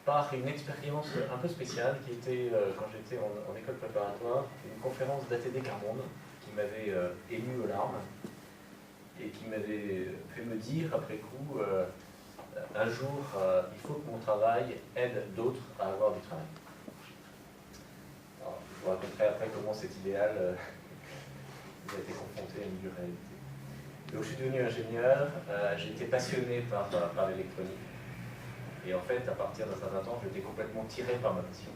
Par une expérience un peu spéciale qui était, quand j'étais en école préparatoire, une conférence d'ATD Carmonde qui m'avait ému aux larmes et qui m'avait fait me dire après coup, un jour, il faut que mon travail aide d'autres à avoir du travail. Alors, je vous raconterai après comment cet idéal a été confronté à une dure réalité. Donc je suis devenu ingénieur, j'ai été passionné par l'électronique. Et en fait, à partir d'un certain temps, j'étais complètement tiré par ma passion.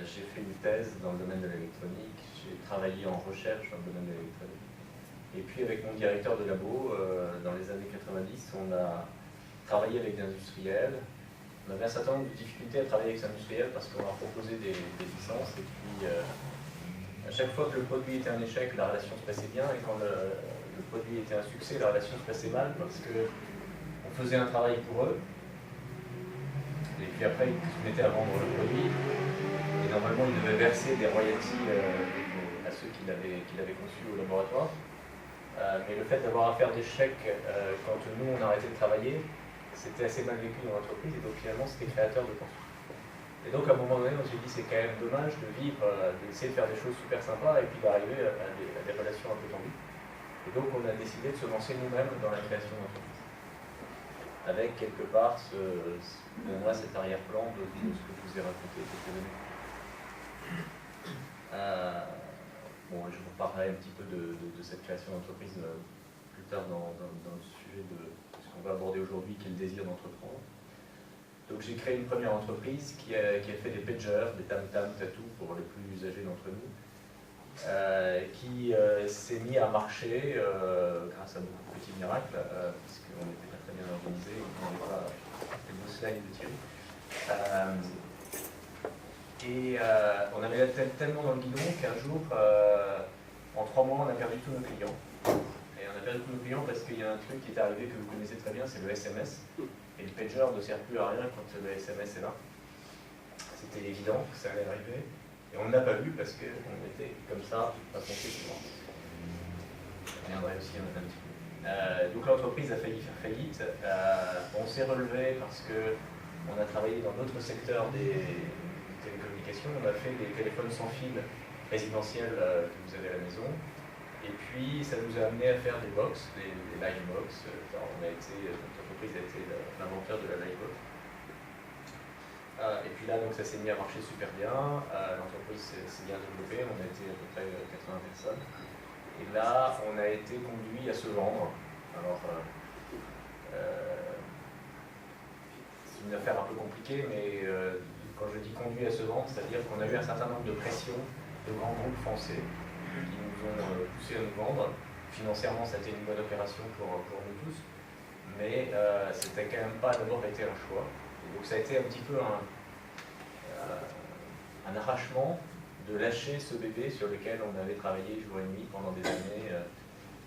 J'ai fait une thèse dans le domaine de l'électronique, j'ai travaillé en recherche dans le domaine de l'électronique. Et puis avec mon directeur de labo, dans les années 90, on a travaillé avec des industriels. On avait un certain nombre de difficultés à travailler avec ces industriels parce qu'on leur proposait des licences. Et puis, à chaque fois que le produit était un échec, la relation se passait bien. Et quand le produit était un succès, la relation se passait mal parce qu'on faisait un travail pour eux. Et puis après, ils se mettaient à vendre le produit. Et normalement, ils devaient verser des royalties à ceux qui l'avaient conçu au laboratoire. Mais le fait d'avoir à faire des chèques quand nous on arrêtait de travailler, c'était assez mal vécu dans l'entreprise et donc finalement c'était créateur de pension. Et donc à un moment donné on s'est dit c'est quand même dommage de vivre, d'essayer de faire des choses super sympas et puis d'arriver à des relations un peu tendues. Et donc on a décidé de se lancer nous-mêmes dans la création d'entreprise. Avec quelque part pour moi cet arrière-plan de ce que je vous ai raconté quelques années. Bon, je vous parlerai un petit peu de cette création d'entreprise plus tard dans le sujet de ce qu'on va aborder aujourd'hui, qui est le désir d'entreprendre. Donc j'ai créé une première entreprise qui a fait des pagers, des tam-tam, tatou pour les plus âgés d'entre nous, qui s'est mis à marcher grâce à beaucoup de petits miracles, puisqu'on n'était pas très bien organisé, on n'avait pas les beaux slides de Thierry. Et on avait la tête tellement dans le guidon qu'un jour, en 3 mois, on a perdu tous nos clients. Et on a perdu tous nos clients parce qu'il y a un truc qui est arrivé que vous connaissez très bien, c'est le SMS. Et le pager ne sert plus à rien quand le SMS est là. C'était évident que ça allait arriver. Et on ne l'a pas vu parce qu'on était comme ça, à compter souvent. Je reviendrai aussi un petit peu. Donc l'entreprise a failli faire faillite. On s'est relevé parce qu'on a travaillé dans d'autres secteurs des télécommunications, on a fait des téléphones sans fil résidentiels que vous avez à la maison, et puis ça nous a amené à faire des box, des livebox. Notre entreprise a été l'inventeur de la livebox. Et puis là, donc, ça s'est mis à marcher super bien, l'entreprise s'est bien développée, on a été à peu près 80 personnes, et là, on a été conduit à se vendre. Alors, c'est une affaire un peu compliquée, mais quand je dis conduit à se vendre, c'est-à-dire qu'on a eu un certain nombre de pressions de grands groupes français qui nous ont poussé à nous vendre. Financièrement, ça a été une bonne opération pour nous tous, mais c'était quand même pas d'abord été un choix. Et donc ça a été un petit peu un arrachement de lâcher ce bébé sur lequel on avait travaillé jour et nuit pendant des années,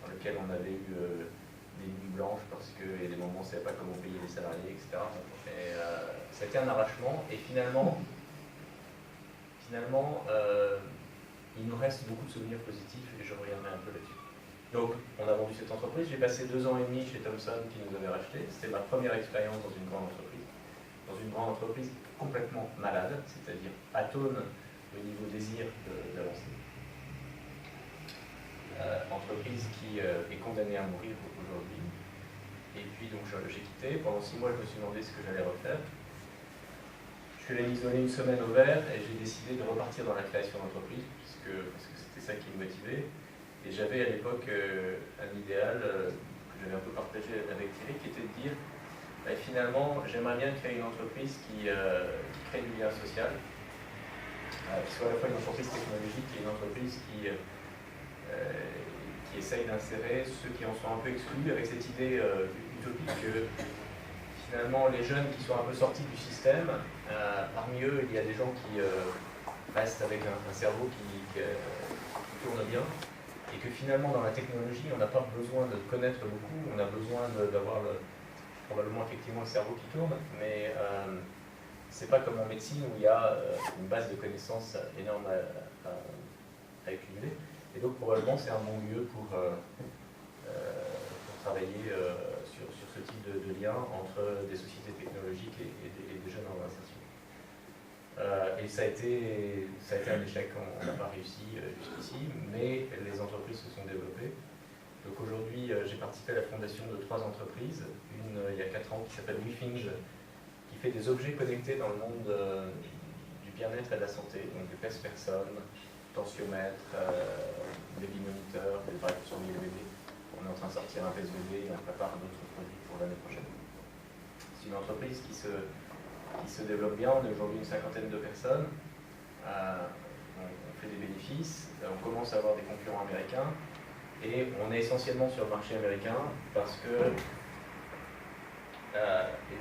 dans lequel on avait eu des nuits blanches parce qu'il y a des moments où on ne savait pas comment payer les salariés, etc. Et ça a été un arrachement, et finalement il nous reste beaucoup de souvenirs positifs, et je reviendrai un peu là-dessus. Donc, on a vendu cette entreprise, j'ai passé 2 ans et demi chez Thomson qui nous avait racheté. C'était ma première expérience dans une grande entreprise complètement malade, c'est-à-dire atone au niveau désir d'avancer. Entreprise qui est condamnée à mourir aujourd'hui. Et puis donc j'ai quitté. Pendant 6 mois, je me suis demandé ce que j'allais refaire. Je suis allé m'isoler une semaine au vert et j'ai décidé de repartir dans la création d'entreprise, parce que c'était ça qui me motivait. Et j'avais à l'époque un idéal que j'avais un peu partagé avec Thierry, qui était de dire finalement, j'aimerais bien créer une entreprise qui crée du lien social, qui soit à la fois une entreprise technologique et une entreprise qui essaye d'insérer ceux qui en sont un peu exclus, avec cette idée utopique que finalement les jeunes qui sont un peu sortis du système, parmi eux il y a des gens qui restent avec un cerveau qui tourne bien, et que finalement dans la technologie on n'a pas besoin de connaître beaucoup, on a besoin d'avoir probablement effectivement le cerveau qui tourne, mais c'est pas comme en médecine où il y a une base de connaissances énorme à accumuler. Et donc probablement c'est un bon lieu pour travailler sur ce type de lien entre des sociétés technologiques et des jeunes en insertion. Et ça a été un échec, on n'a pas réussi jusqu'ici, mais les entreprises se sont développées. Donc aujourd'hui, j'ai participé à la fondation de 3 entreprises, une il y a 4 ans qui s'appelle WeThings, qui fait des objets connectés dans le monde du bien-être et de la santé, donc des pèse-personnes, tensiomètres, baby monitor, des appareils pour surveiller les bébés. On est en train de sortir un pèse-bébé et on prépare d'autres produits pour l'année prochaine. C'est une entreprise qui se développe bien, on est aujourd'hui une 50aine de personnes, on fait des bénéfices, on commence à avoir des concurrents américains, et on est essentiellement sur le marché américain parce que, et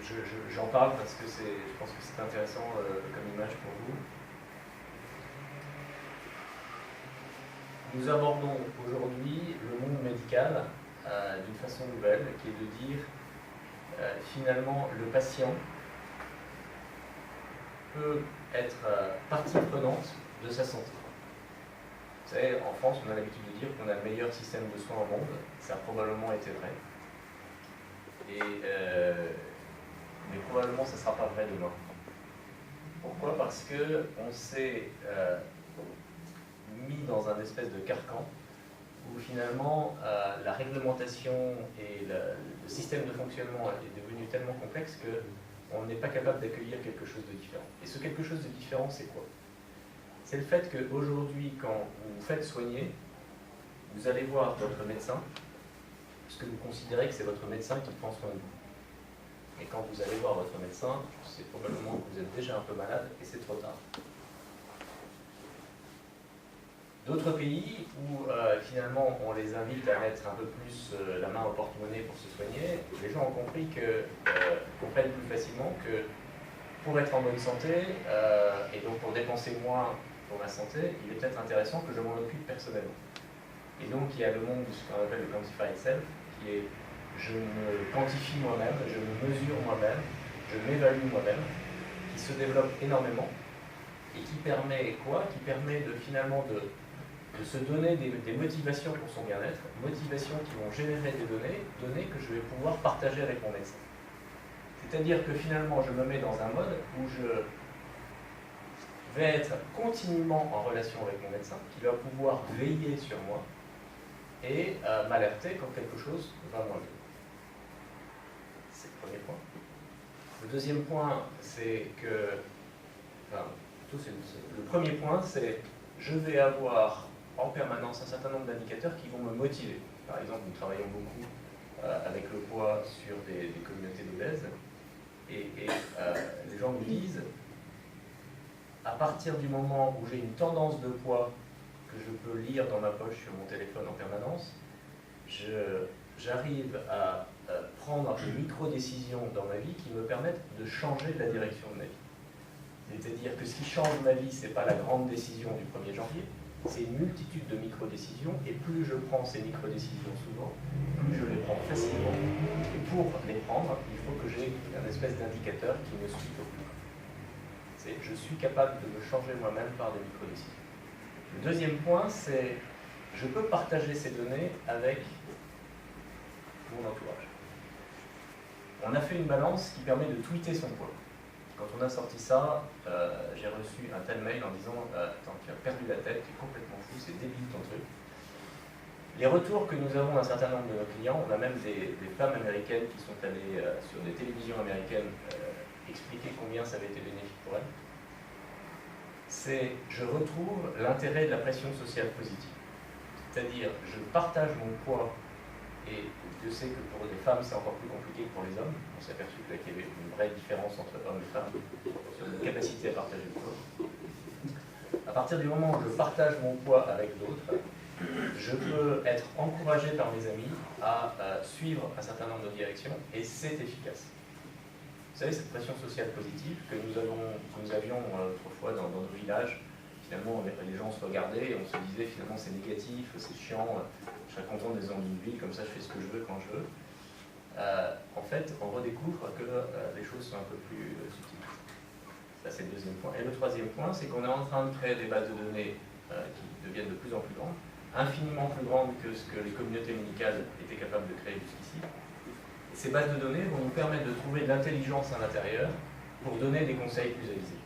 j'en parle parce que je pense que c'est intéressant comme image pour vous. Nous abordons aujourd'hui le monde médical d'une façon nouvelle, qui est de dire finalement le patient peut être partie prenante de sa santé. Vous savez, en France, on a l'habitude de dire qu'on a le meilleur système de soins au monde. Ça a probablement été vrai. Mais probablement, ça ne sera pas vrai demain. Pourquoi? Parce qu'on s'est mis dans un espèce de carcan où finalement la réglementation et le système de fonctionnement est devenu tellement complexe qu'on n'est pas capable d'accueillir quelque chose de différent. Et ce quelque chose de différent, c'est quoi? C'est le fait qu'aujourd'hui, quand vous vous faites soigner, vous allez voir votre médecin, parce que vous considérez que c'est votre médecin qui prend soin de vous. Et quand vous allez voir votre médecin, c'est probablement que vous êtes déjà un peu malade et c'est trop tard. D'autres pays où finalement on les invite à mettre un peu plus la main au porte-monnaie pour se soigner, les gens ont compris comprennent plus facilement que pour être en bonne santé et donc pour dépenser moins pour ma santé, il est peut-être intéressant que je m'en occupe personnellement. Et donc il y a le monde de ce qu'on appelle le quantified self, qui est je me quantifie moi-même, je me mesure moi-même, je m'évalue moi-même, qui se développe énormément et qui permet quoi? Qui permet finalement de se donner des motivations pour son bien-être, motivations qui vont générer des données que je vais pouvoir partager avec mon médecin. C'est-à-dire que finalement je me mets dans un mode où je vais être continuellement en relation avec mon médecin, qui va pouvoir veiller sur moi et m'alerter quand quelque chose va moins bien. C'est le premier point. Le deuxième point, c'est que... le premier point, c'est je vais avoir en permanence un certain nombre d'indicateurs qui vont me motiver. Par exemple, nous travaillons beaucoup avec le poids sur des communautés d'obèses, et les gens nous disent à partir du moment où j'ai une tendance de poids que je peux lire dans ma poche sur mon téléphone en permanence, j'arrive à prendre des micro-décisions dans ma vie qui me permettent de changer la direction de ma vie. C'est-à-dire que ce qui change ma vie, ce n'est pas la grande décision du 1er janvier, c'est une multitude de micro-décisions, et plus je prends ces micro-décisions souvent, plus je les prends facilement. Et pour les prendre, il faut que j'ai un espèce d'indicateur qui me suit au plus. Je suis capable de me changer moi-même par des micro-décisions. Le deuxième point, c'est je peux partager ces données avec mon entourage. On a fait une balance qui permet de tweeter son poids. Quand on a sorti ça, j'ai reçu un tel mail en disant attends, tu as perdu la tête, tu es complètement fou, c'est débile ton truc. Les retours que nous avons d'un certain nombre de nos clients, on a même des femmes américaines qui sont allées sur des télévisions américaines expliquer combien ça avait été bénéfique pour elles. C'est je retrouve l'intérêt de la pression sociale positive. C'est-à-dire, je partage mon poids, et je sais que pour les femmes, c'est encore plus compliqué que pour les hommes. On s'est aperçu qu'il y avait une vraie différence entre hommes et femmes sur la capacité à partager le poids. À partir du moment où je partage mon poids avec d'autres, je peux être encouragé par mes amis à suivre un certain nombre de directions, et c'est efficace. Vous savez, cette pression sociale positive que nous avions autrefois dans nos villages, finalement les gens se regardaient et on se disait finalement c'est négatif, c'est chiant, je serais content d'être dans une ville, comme ça je fais ce que je veux quand je veux. En fait, on redécouvre que les choses sont un peu plus subtiles. Ça, c'est le deuxième point. Et le troisième point, c'est qu'on est en train de créer des bases de données qui deviennent de plus en plus grandes, infiniment plus grandes que ce que les communautés médicales étaient capables de créer jusqu'ici. Et ces bases de données vont nous permettre de trouver de l'intelligence à l'intérieur pour donner des conseils plus avisés.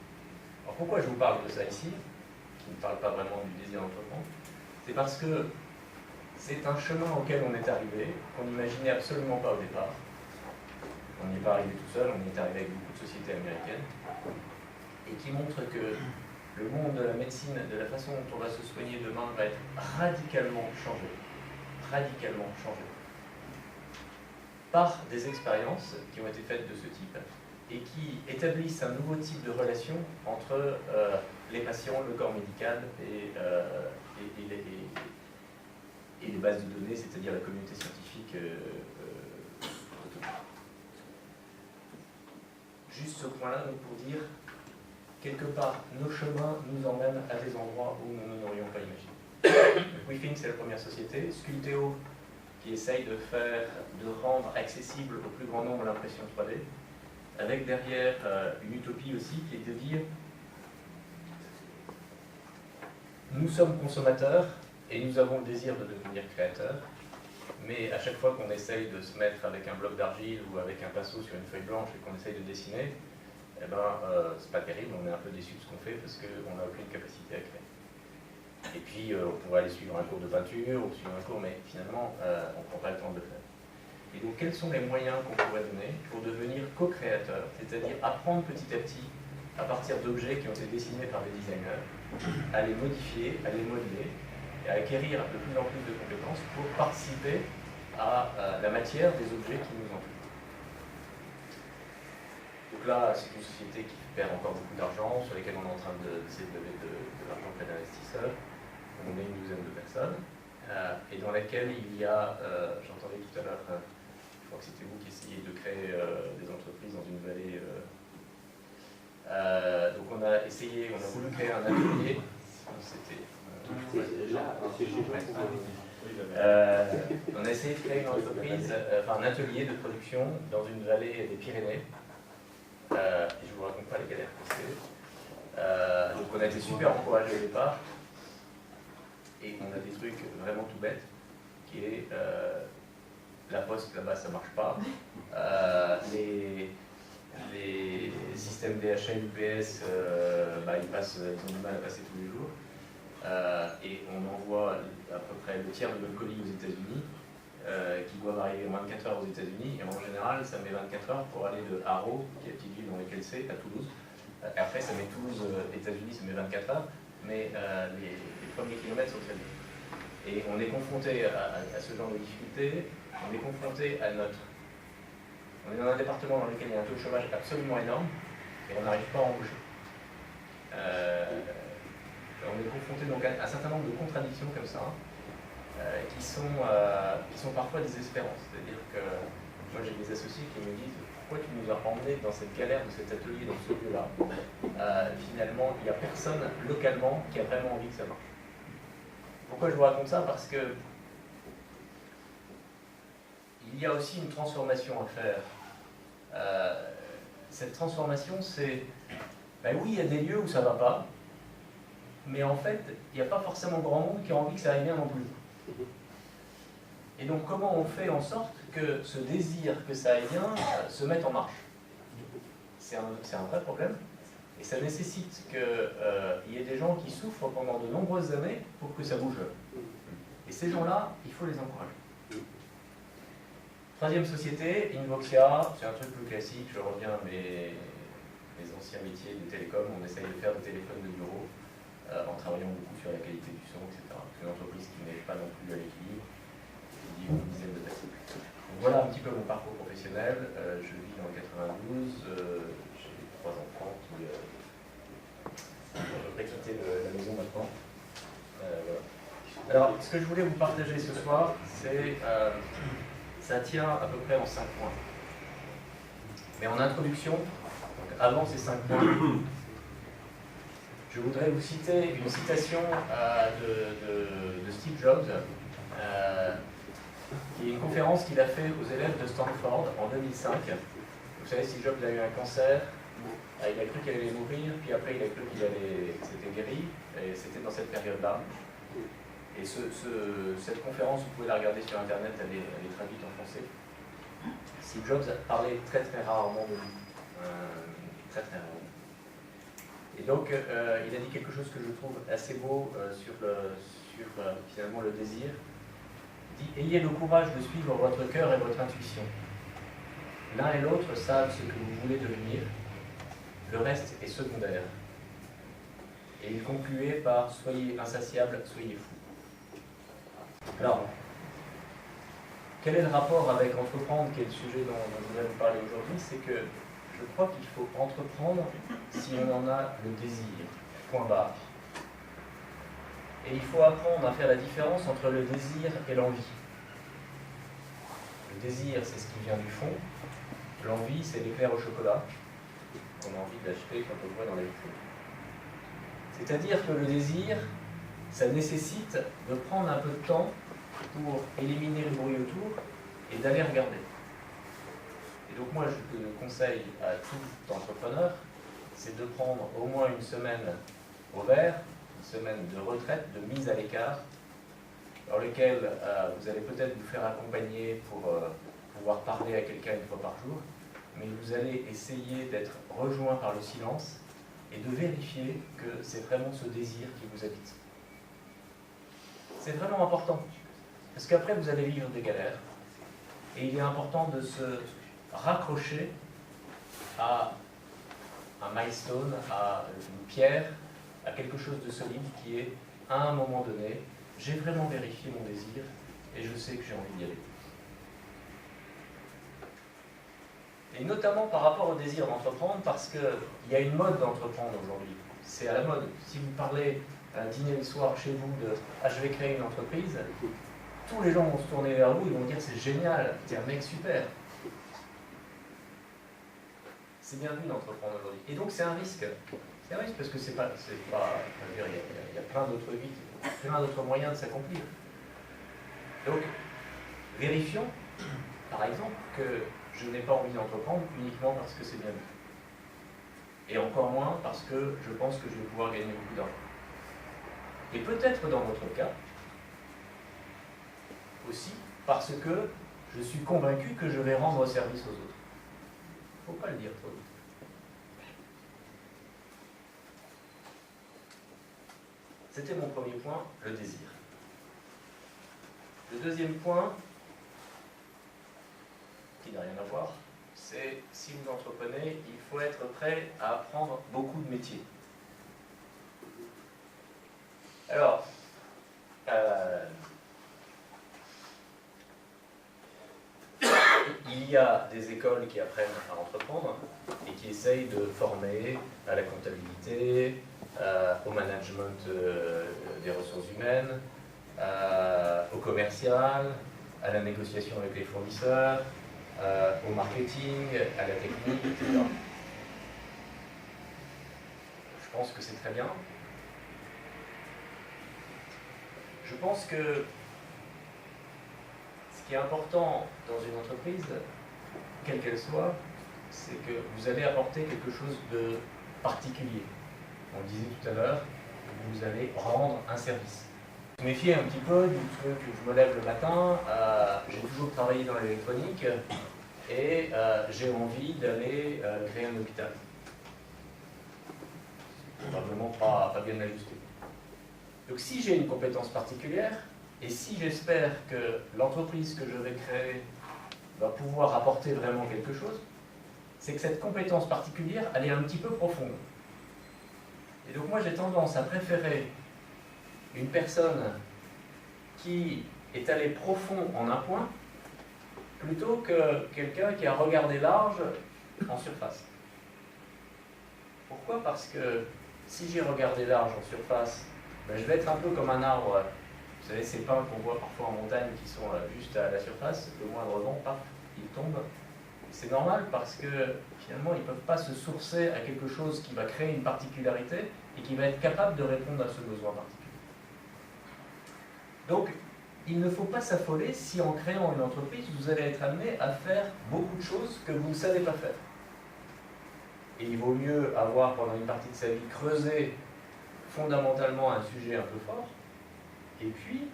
Alors pourquoi je vous parle de ça ici, qui ne parle pas vraiment du désir d'entreprendre? C'est parce que c'est un chemin auquel on est arrivé, qu'on n'imaginait absolument pas au départ. On n'y est pas arrivé tout seul, on y est arrivé avec beaucoup de sociétés américaines, et qui montre que le monde de la médecine, de la façon dont on va se soigner demain, va être radicalement changé. Radicalement changé. Par des expériences qui ont été faites de ce type, et qui établissent un nouveau type de relation entre les patients, le corps médical et les bases de données, c'est-à-dire la communauté scientifique. Juste ce point-là, donc pour dire, quelque part, nos chemins nous emmènent à des endroits où nous n'aurions pas imaginé. WeThink, c'est la première société. Sculpteo, qui essaye de rendre accessible au plus grand nombre l'impression 3D, avec derrière une utopie aussi, qui est de dire, nous sommes consommateurs, et nous avons le désir de devenir créateurs, mais à chaque fois qu'on essaye de se mettre avec un bloc d'argile ou avec un pinceau sur une feuille blanche et qu'on essaye de dessiner, eh ben, c'est pas terrible, on est un peu déçu de ce qu'on fait parce qu'on n'a aucune capacité à créer. Et puis, on pourrait aller suivre un cours de peinture ou suivre un cours, mais finalement, on ne prend pas le temps de le faire. Et donc, quels sont les moyens qu'on pourrait donner pour devenir co-créateur, c'est-à-dire apprendre petit à petit, à partir d'objets qui ont été dessinés par des designers, à les modifier, à les modeler, et à acquérir de plus en plus de compétences pour participer à la matière des objets qui nous entourent. Donc là, c'est une société qui perd encore beaucoup d'argent, sur lesquelles on est en train d'essayer de lever de l'argent auprès d'investisseurs. On est une douzaine de personnes, et dans laquelle il y a, j'entendais tout à l'heure, je crois que c'était vous qui essayiez de créer des entreprises dans une vallée. Donc on a voulu créer un atelier. C'était on a essayé de créer une entreprise, un atelier de production dans une vallée des Pyrénées. Et je ne vous raconte pas les galères que c'est. Donc on a été super encouragés au départ. Et on a des trucs vraiment tout bêtes, qui est la poste là-bas ça marche pas. Les systèmes DHL, UPS, ils ont du mal à passer tous les jours. Et on envoie à peu près le tiers de nos colis aux États-Unis, qui doivent arriver en 24 heures aux États-Unis, et en général, ça met 24 heures pour aller de Haro, qui est la petite ville dans laquelle c'est, à Toulouse. Et après, ça met Toulouse, États-Unis, ça met 24 heures, mais les premiers kilomètres sont très vite. Et on est confronté à ce genre de difficultés, on est confronté à On est dans un département dans lequel il y a un taux de chômage absolument énorme, et on n'arrive pas à embaucher. On est confronté donc à un certain nombre de contradictions comme ça, qui sont parfois désespérantes. C'est-à-dire que moi j'ai des associés qui me disent pourquoi tu nous as emmenés dans cette galère de cet atelier, dans ce lieu-là. Finalement, il n'y a personne localement qui a vraiment envie que ça marche. Pourquoi je vous raconte ça? Parce que il y a aussi une transformation à faire. Cette transformation, c'est ben oui, il y a des lieux où ça ne va pas, mais en fait, il n'y a pas forcément grand monde qui a envie que ça aille bien non plus. Et donc, comment on fait en sorte que ce désir que ça aille bien se mette en marche? C'est un vrai problème, et ça nécessite qu'il y ait des gens qui souffrent pendant de nombreuses années pour que ça bouge. Et ces gens-là, il faut les encourager. Troisième société, Invoxia, c'est un truc plus classique, je reviens à mes anciens métiers de télécom, on essaye de faire des téléphones de bureau en travaillant beaucoup sur la qualité du son, etc. C'est une entreprise qui n'est pas non plus à l'équilibre, qui dit une dizaine de personnes. Donc voilà un petit peu mon parcours professionnel. Je vis dans le 92, j'ai 3 enfants qui devraient quitter la maison maintenant. Voilà. Alors, ce que je voulais vous partager ce soir, c'est ça tient à peu près en 5 points. Mais en introduction, donc avant ces 5 points, je voudrais vous citer une citation de Steve Jobs, qui est une conférence qu'il a fait aux élèves de Stanford en 2005. Vous savez, Steve Jobs a eu un cancer Il a cru qu'il allait mourir, puis après il a cru qu'il s'était guéri, et c'était dans cette période-là. Et cette conférence, vous pouvez la regarder sur internet, elle est traduite en français. Steve Jobs parlait très très rarement de lui. Très très rarement. Et donc il a dit quelque chose que je trouve assez beau sur finalement le désir. Il dit « Ayez le courage de suivre votre cœur et votre intuition. L'un et l'autre savent ce que vous voulez devenir, le reste est secondaire. » Et il concluait par « Soyez insatiables, soyez fous. » Alors, quel est le rapport avec entreprendre, qui est le sujet dont je voulais vous parler aujourd'hui? C'est que je crois qu'il faut entreprendre si on en a le désir, point barre. Et il faut apprendre à faire la différence entre le désir et l'envie. Le désir, c'est ce qui vient du fond. L'envie, c'est l'éclair au chocolat qu'on a envie d'acheter quand on le voit dans les vitrines. C'est-à-dire que le désir, ça nécessite de prendre un peu de temps pour éliminer le bruit autour et d'aller regarder. Et donc moi, je conseille à tout entrepreneur, c'est de prendre au moins une semaine au vert, une semaine de retraite, de mise à l'écart, dans lequel vous allez peut-être vous faire accompagner pour pouvoir parler à quelqu'un une fois par jour, mais vous allez essayer d'être rejoint par le silence et de vérifier que c'est vraiment ce désir qui vous habite. C'est vraiment important, parce qu'après vous allez vivre des galères, et il est important de se raccrocher à un milestone, à une pierre, à quelque chose de solide qui est, à un moment donné, j'ai vraiment vérifié mon désir et je sais que j'ai envie d'y aller. Et notamment par rapport au désir d'entreprendre, parce qu'il y a une mode d'entreprendre aujourd'hui. C'est à la mode. Si vous parlez à un dîner le soir chez vous de « Ah, je vais créer une entreprise », tous les gens vont se tourner vers vous, ils vont dire « C'est génial, t'es un mec super ». C'est bien vu d'entreprendre aujourd'hui. Et donc c'est un risque. C'est un risque parce que c'est pas je veux dire, il y a plein d'autres vies, plein d'autres moyens de s'accomplir. Donc, vérifions, par exemple, que je n'ai pas envie d'entreprendre uniquement parce que c'est bien vu. Et encore moins parce que je pense que je vais pouvoir gagner beaucoup d'argent. Et peut-être dans votre cas, aussi parce que je suis convaincu que je vais rendre service aux autres. Il ne faut pas le dire trop vite. C'était mon premier point, le désir. Le deuxième point, qui n'a rien à voir, c'est si vous entreprenez, il faut être prêt à apprendre beaucoup de métiers. Alors, il y a des écoles qui apprennent à entreprendre et qui essayent de former à la comptabilité, au management des ressources humaines, au commercial, à la négociation avec les fournisseurs, au marketing, à la technique, etc. Je pense que c'est très bien. Je pense que ce qui est important dans une entreprise, quelle qu'elle soit, c'est que vous allez apporter quelque chose de particulier. On disait tout à l'heure que vous allez rendre un service. Je me méfie un petit peu du truc que je me lève le matin, j'ai toujours travaillé dans l'électronique et j'ai envie d'aller créer un hôpital. Probablement pas bien ajusté. Donc si j'ai une compétence particulière, et si j'espère que l'entreprise que je vais créer va pouvoir apporter vraiment quelque chose, c'est que cette compétence particulière, elle est un petit peu profonde. Et donc moi j'ai tendance à préférer une personne qui est allée profond en un point, plutôt que quelqu'un qui a regardé large en surface. Pourquoi? Parce que si j'ai regardé large en surface, ben je vais être un peu comme un arbre. Vous savez, ces pins qu'on voit parfois en montagne qui sont juste à la surface, le moindre vent, paf, ils tombent. C'est normal parce que finalement, ils ne peuvent pas se sourcer à quelque chose qui va créer une particularité et qui va être capable de répondre à ce besoin particulier. Donc, il ne faut pas s'affoler si en créant une entreprise, vous allez être amené à faire beaucoup de choses que vous ne savez pas faire. Et il vaut mieux avoir, pendant une partie de sa vie, creusé fondamentalement un sujet un peu fort, et puis,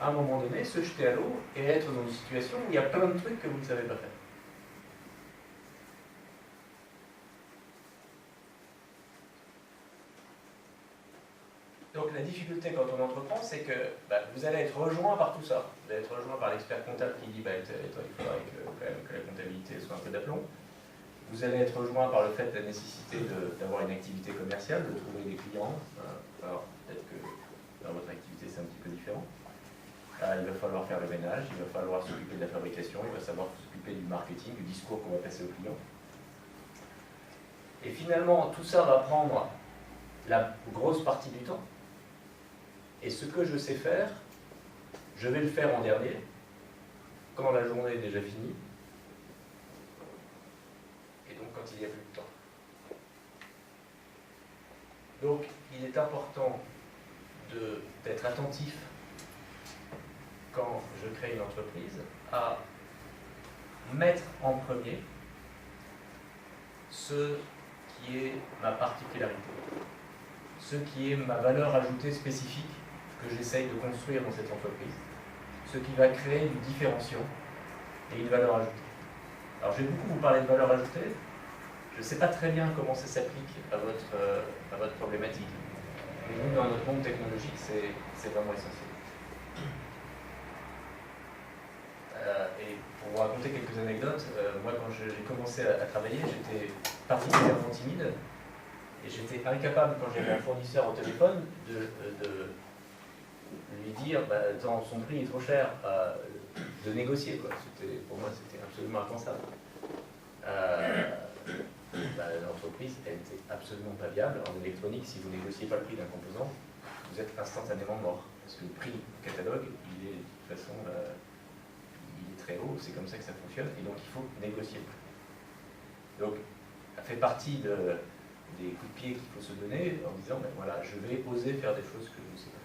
à un moment donné, se jeter à l'eau et être dans une situation où il y a plein de trucs que vous ne savez pas faire. Donc la difficulté quand on entreprend, c'est que vous allez être rejoint par tout ça. Vous allez être rejoint par l'expert comptable qui dit il faudrait que la comptabilité soit un peu d'aplomb. Vous allez être rejoint par le fait de la nécessité d'avoir une activité commerciale, de trouver des clients. Alors peut-être que dans votre activité c'est un petit peu différent. Il va falloir faire le ménage, il va falloir s'occuper de la fabrication, il va savoir s'occuper du marketing, du discours qu'on va passer aux clients. Et finalement, tout ça va prendre la grosse partie du temps. Et ce que je sais faire, je vais le faire en dernier, quand la journée est déjà finie, et donc quand il n'y a plus de temps. Donc il est important d'être attentif, quand je crée une entreprise, à mettre en premier ce qui est ma particularité, ce qui est ma valeur ajoutée spécifique que j'essaye de construire dans cette entreprise, ce qui va créer du différenciant et une valeur ajoutée. Alors je vais beaucoup vous parler de valeur ajoutée, je ne sais pas très bien comment ça s'applique à votre problématique, mais nous, dans notre monde technologique, c'est vraiment essentiel. Et pour vous raconter quelques anecdotes, moi quand j'ai commencé à travailler, j'étais particulièrement timide, et j'étais incapable, quand j'avais un fournisseur au téléphone, de lui dire attends, son prix est trop cher, de négocier. Pour moi, c'était absolument impensable. L'entreprise, elle n'était absolument pas viable. En électronique, si vous ne négociez pas le prix d'un composant, vous êtes instantanément mort. Parce que le prix du catalogue, il est de toute façon il est très haut, c'est comme ça que ça fonctionne, et donc il faut négocier le prix. Donc, ça fait partie des coups de pied qu'il faut se donner en disant voilà, je vais oser faire des choses que je ne sais pas faire.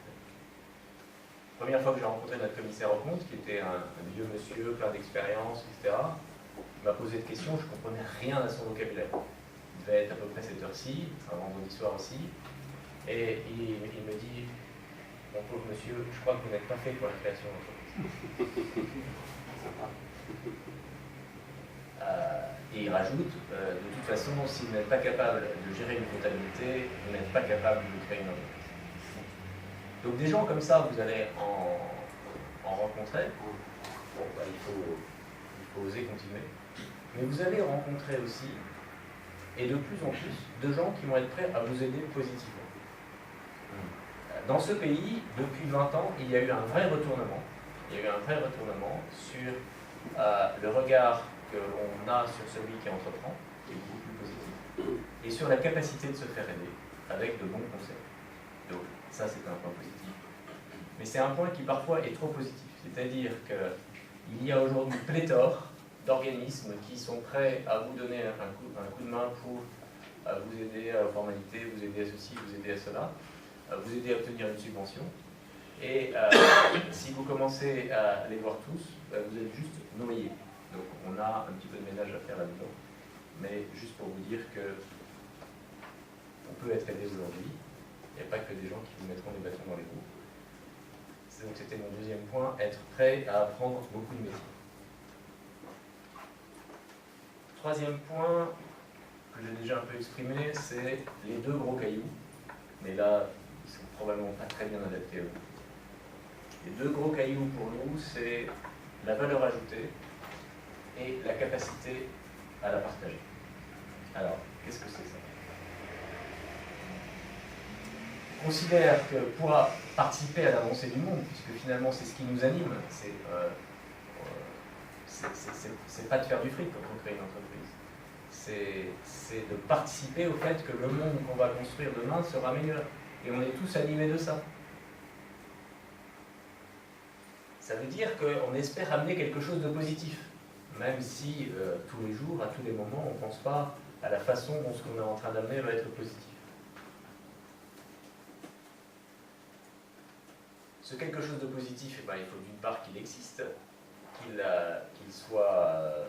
Première fois que j'ai rencontré notre commissaire aux comptes, qui était un vieux monsieur, plein d'expérience, etc., il m'a posé des questions, je ne comprenais rien à son vocabulaire. Il devait être à peu près cette heure-ci, un vendredi soir aussi, et il me dit mon pauvre monsieur, je crois que vous n'êtes pas fait pour la création d'entreprise. Et il rajoute, de toute façon, si vous n'êtes pas capable de gérer une comptabilité, vous n'êtes pas capable de créer une entreprise. Donc des gens comme ça, vous allez en rencontrer. Bon, il faut oser continuer. Mais vous allez rencontrer aussi, et de plus en plus, de gens qui vont être prêts à vous aider positivement. Dans ce pays, depuis 20 ans, il y a eu un vrai retournement. Il y a eu un vrai retournement sur le regard que l'on a sur celui qui entreprend, qui est beaucoup plus positif, et sur la capacité de se faire aider avec de bons conseils. Donc ça, c'est un point positif. Mais c'est un point qui parfois est trop positif. C'est-à-dire qu'il y a aujourd'hui pléthore d'organismes qui sont prêts à vous donner un coup de main pour vous aider à la formalité, vous aider à ceci, vous aider à cela, vous aider à obtenir une subvention. Et si vous commencez à les voir tous, vous êtes juste noyés. Donc on a un petit peu de ménage à faire là-dedans. Mais juste pour vous dire que on peut être aidé aujourd'hui. Il n'y a pas que des gens qui vous mettront des bâtons dans les roues. Donc c'était mon deuxième point, être prêt à apprendre beaucoup de métiers. Troisième point, que j'ai déjà un peu exprimé, c'est les deux gros cailloux. Mais là, ils ne sont probablement pas très bien adaptés à vous. Les deux gros cailloux pour nous, c'est la valeur ajoutée et la capacité à la partager. Alors, qu'est-ce que c'est ça ? On considère que pour participer à l'avancée du monde, puisque finalement c'est ce qui nous anime, c'est pas de faire du fric quand on crée une entreprise, c'est de participer au fait que le monde qu'on va construire demain sera meilleur. Et on est tous animés de ça. Ça veut dire qu'on espère amener quelque chose de positif, même si tous les jours, à tous les moments, on ne pense pas à la façon dont ce qu'on est en train d'amener va être positif. Ce quelque chose de positif, il faut d'une part qu'il existe, qu'il soit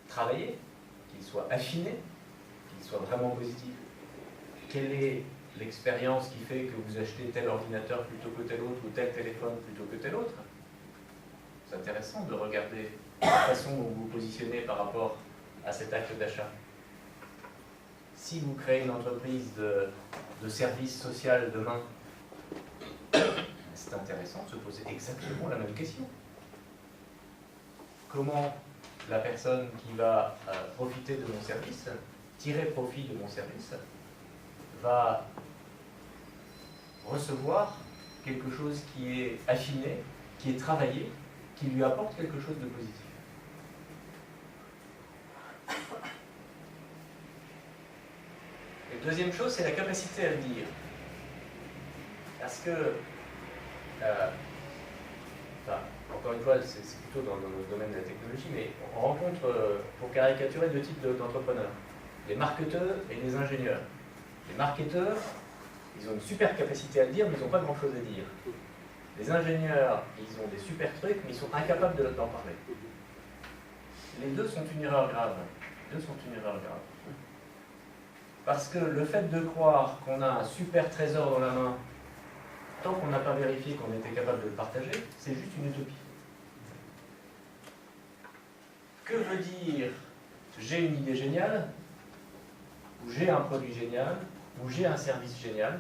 travaillé, qu'il soit affiné, qu'il soit vraiment positif? Quelle est l'expérience qui fait que vous achetez tel ordinateur plutôt que tel autre ou tel téléphone plutôt que tel autre? C'est intéressant de regarder la façon dont vous vous positionnez par rapport à cet acte d'achat. Si vous créez une entreprise de services social demain, c'est intéressant de se poser exactement la même question. Comment la personne qui va profiter de mon service, tirer profit de mon service, va recevoir quelque chose qui est affiné, qui est travaillé, qui lui apporte quelque chose de positif. Et deuxième chose, c'est la capacité à le dire. Parce que, encore une fois, c'est plutôt dans le domaine de la technologie, mais on rencontre, pour caricaturer, deux types d'entrepreneurs. Les marketeurs et les ingénieurs. Les marketeurs, ils ont une super capacité à le dire, mais ils n'ont pas grand-chose à dire. Les ingénieurs, ils ont des super trucs, mais ils sont incapables d'en parler. Les deux sont une erreur grave. Les deux sont une erreur grave. Parce que le fait de croire qu'on a un super trésor dans la main, tant qu'on n'a pas vérifié qu'on était capable de le partager, c'est juste une utopie. Que veut dire j'ai une idée géniale, ou j'ai un produit génial, ou j'ai un service génial,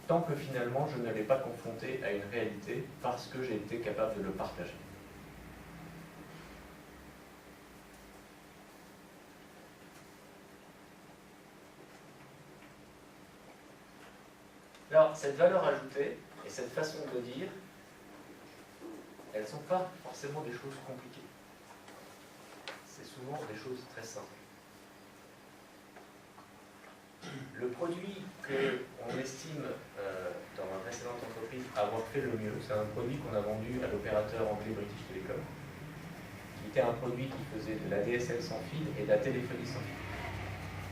tant que finalement je ne l'ai pas confronté à une réalité parce que j'ai été capable de le partager. Alors, cette valeur ajoutée et cette façon de dire, elles ne sont pas forcément des choses compliquées. C'est souvent des choses très simples. Le produit qu'on estime, dans ma précédente entreprise, avoir fait le mieux, c'est un produit qu'on a vendu à l'opérateur anglais British Telecom, qui était un produit qui faisait de la DSL sans fil et de la téléphonie sans fil.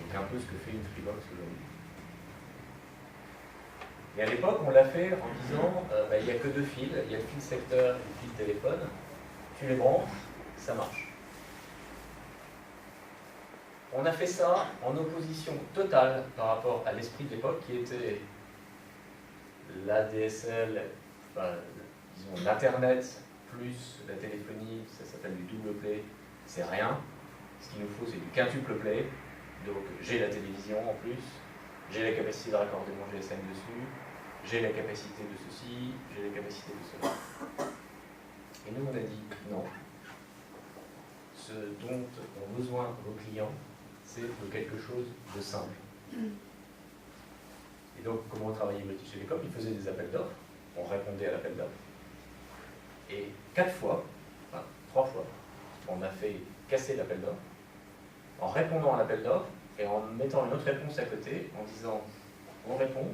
Donc un peu ce que fait une Freebox aujourd'hui. Et à l'époque, on l'a fait en disant, il n'y a que deux fils, il y a le fil secteur et le fil téléphone, tu les branches, ça marche. On a fait ça en opposition totale par rapport à l'esprit de l'époque qui était la DSL, disons l'Internet plus la téléphonie, ça s'appelle du double play, c'est rien. Ce qu'il nous faut, c'est du quintuple play. Donc j'ai la télévision en plus, j'ai la capacité de raccorder mon GSM dessus, j'ai la capacité de ceci, j'ai la capacité de cela. Et nous, on a dit non. Ce dont ont besoin vos clients, c'est de quelque chose de simple. Et donc, comment on travaillait British Telecom? Ils faisaient des appels d'offres, on répondait à l'appel d'offres. Et 3 fois, on a fait casser l'appel d'offres, en répondant à l'appel d'offres et en mettant une autre réponse à côté, en disant, on répond,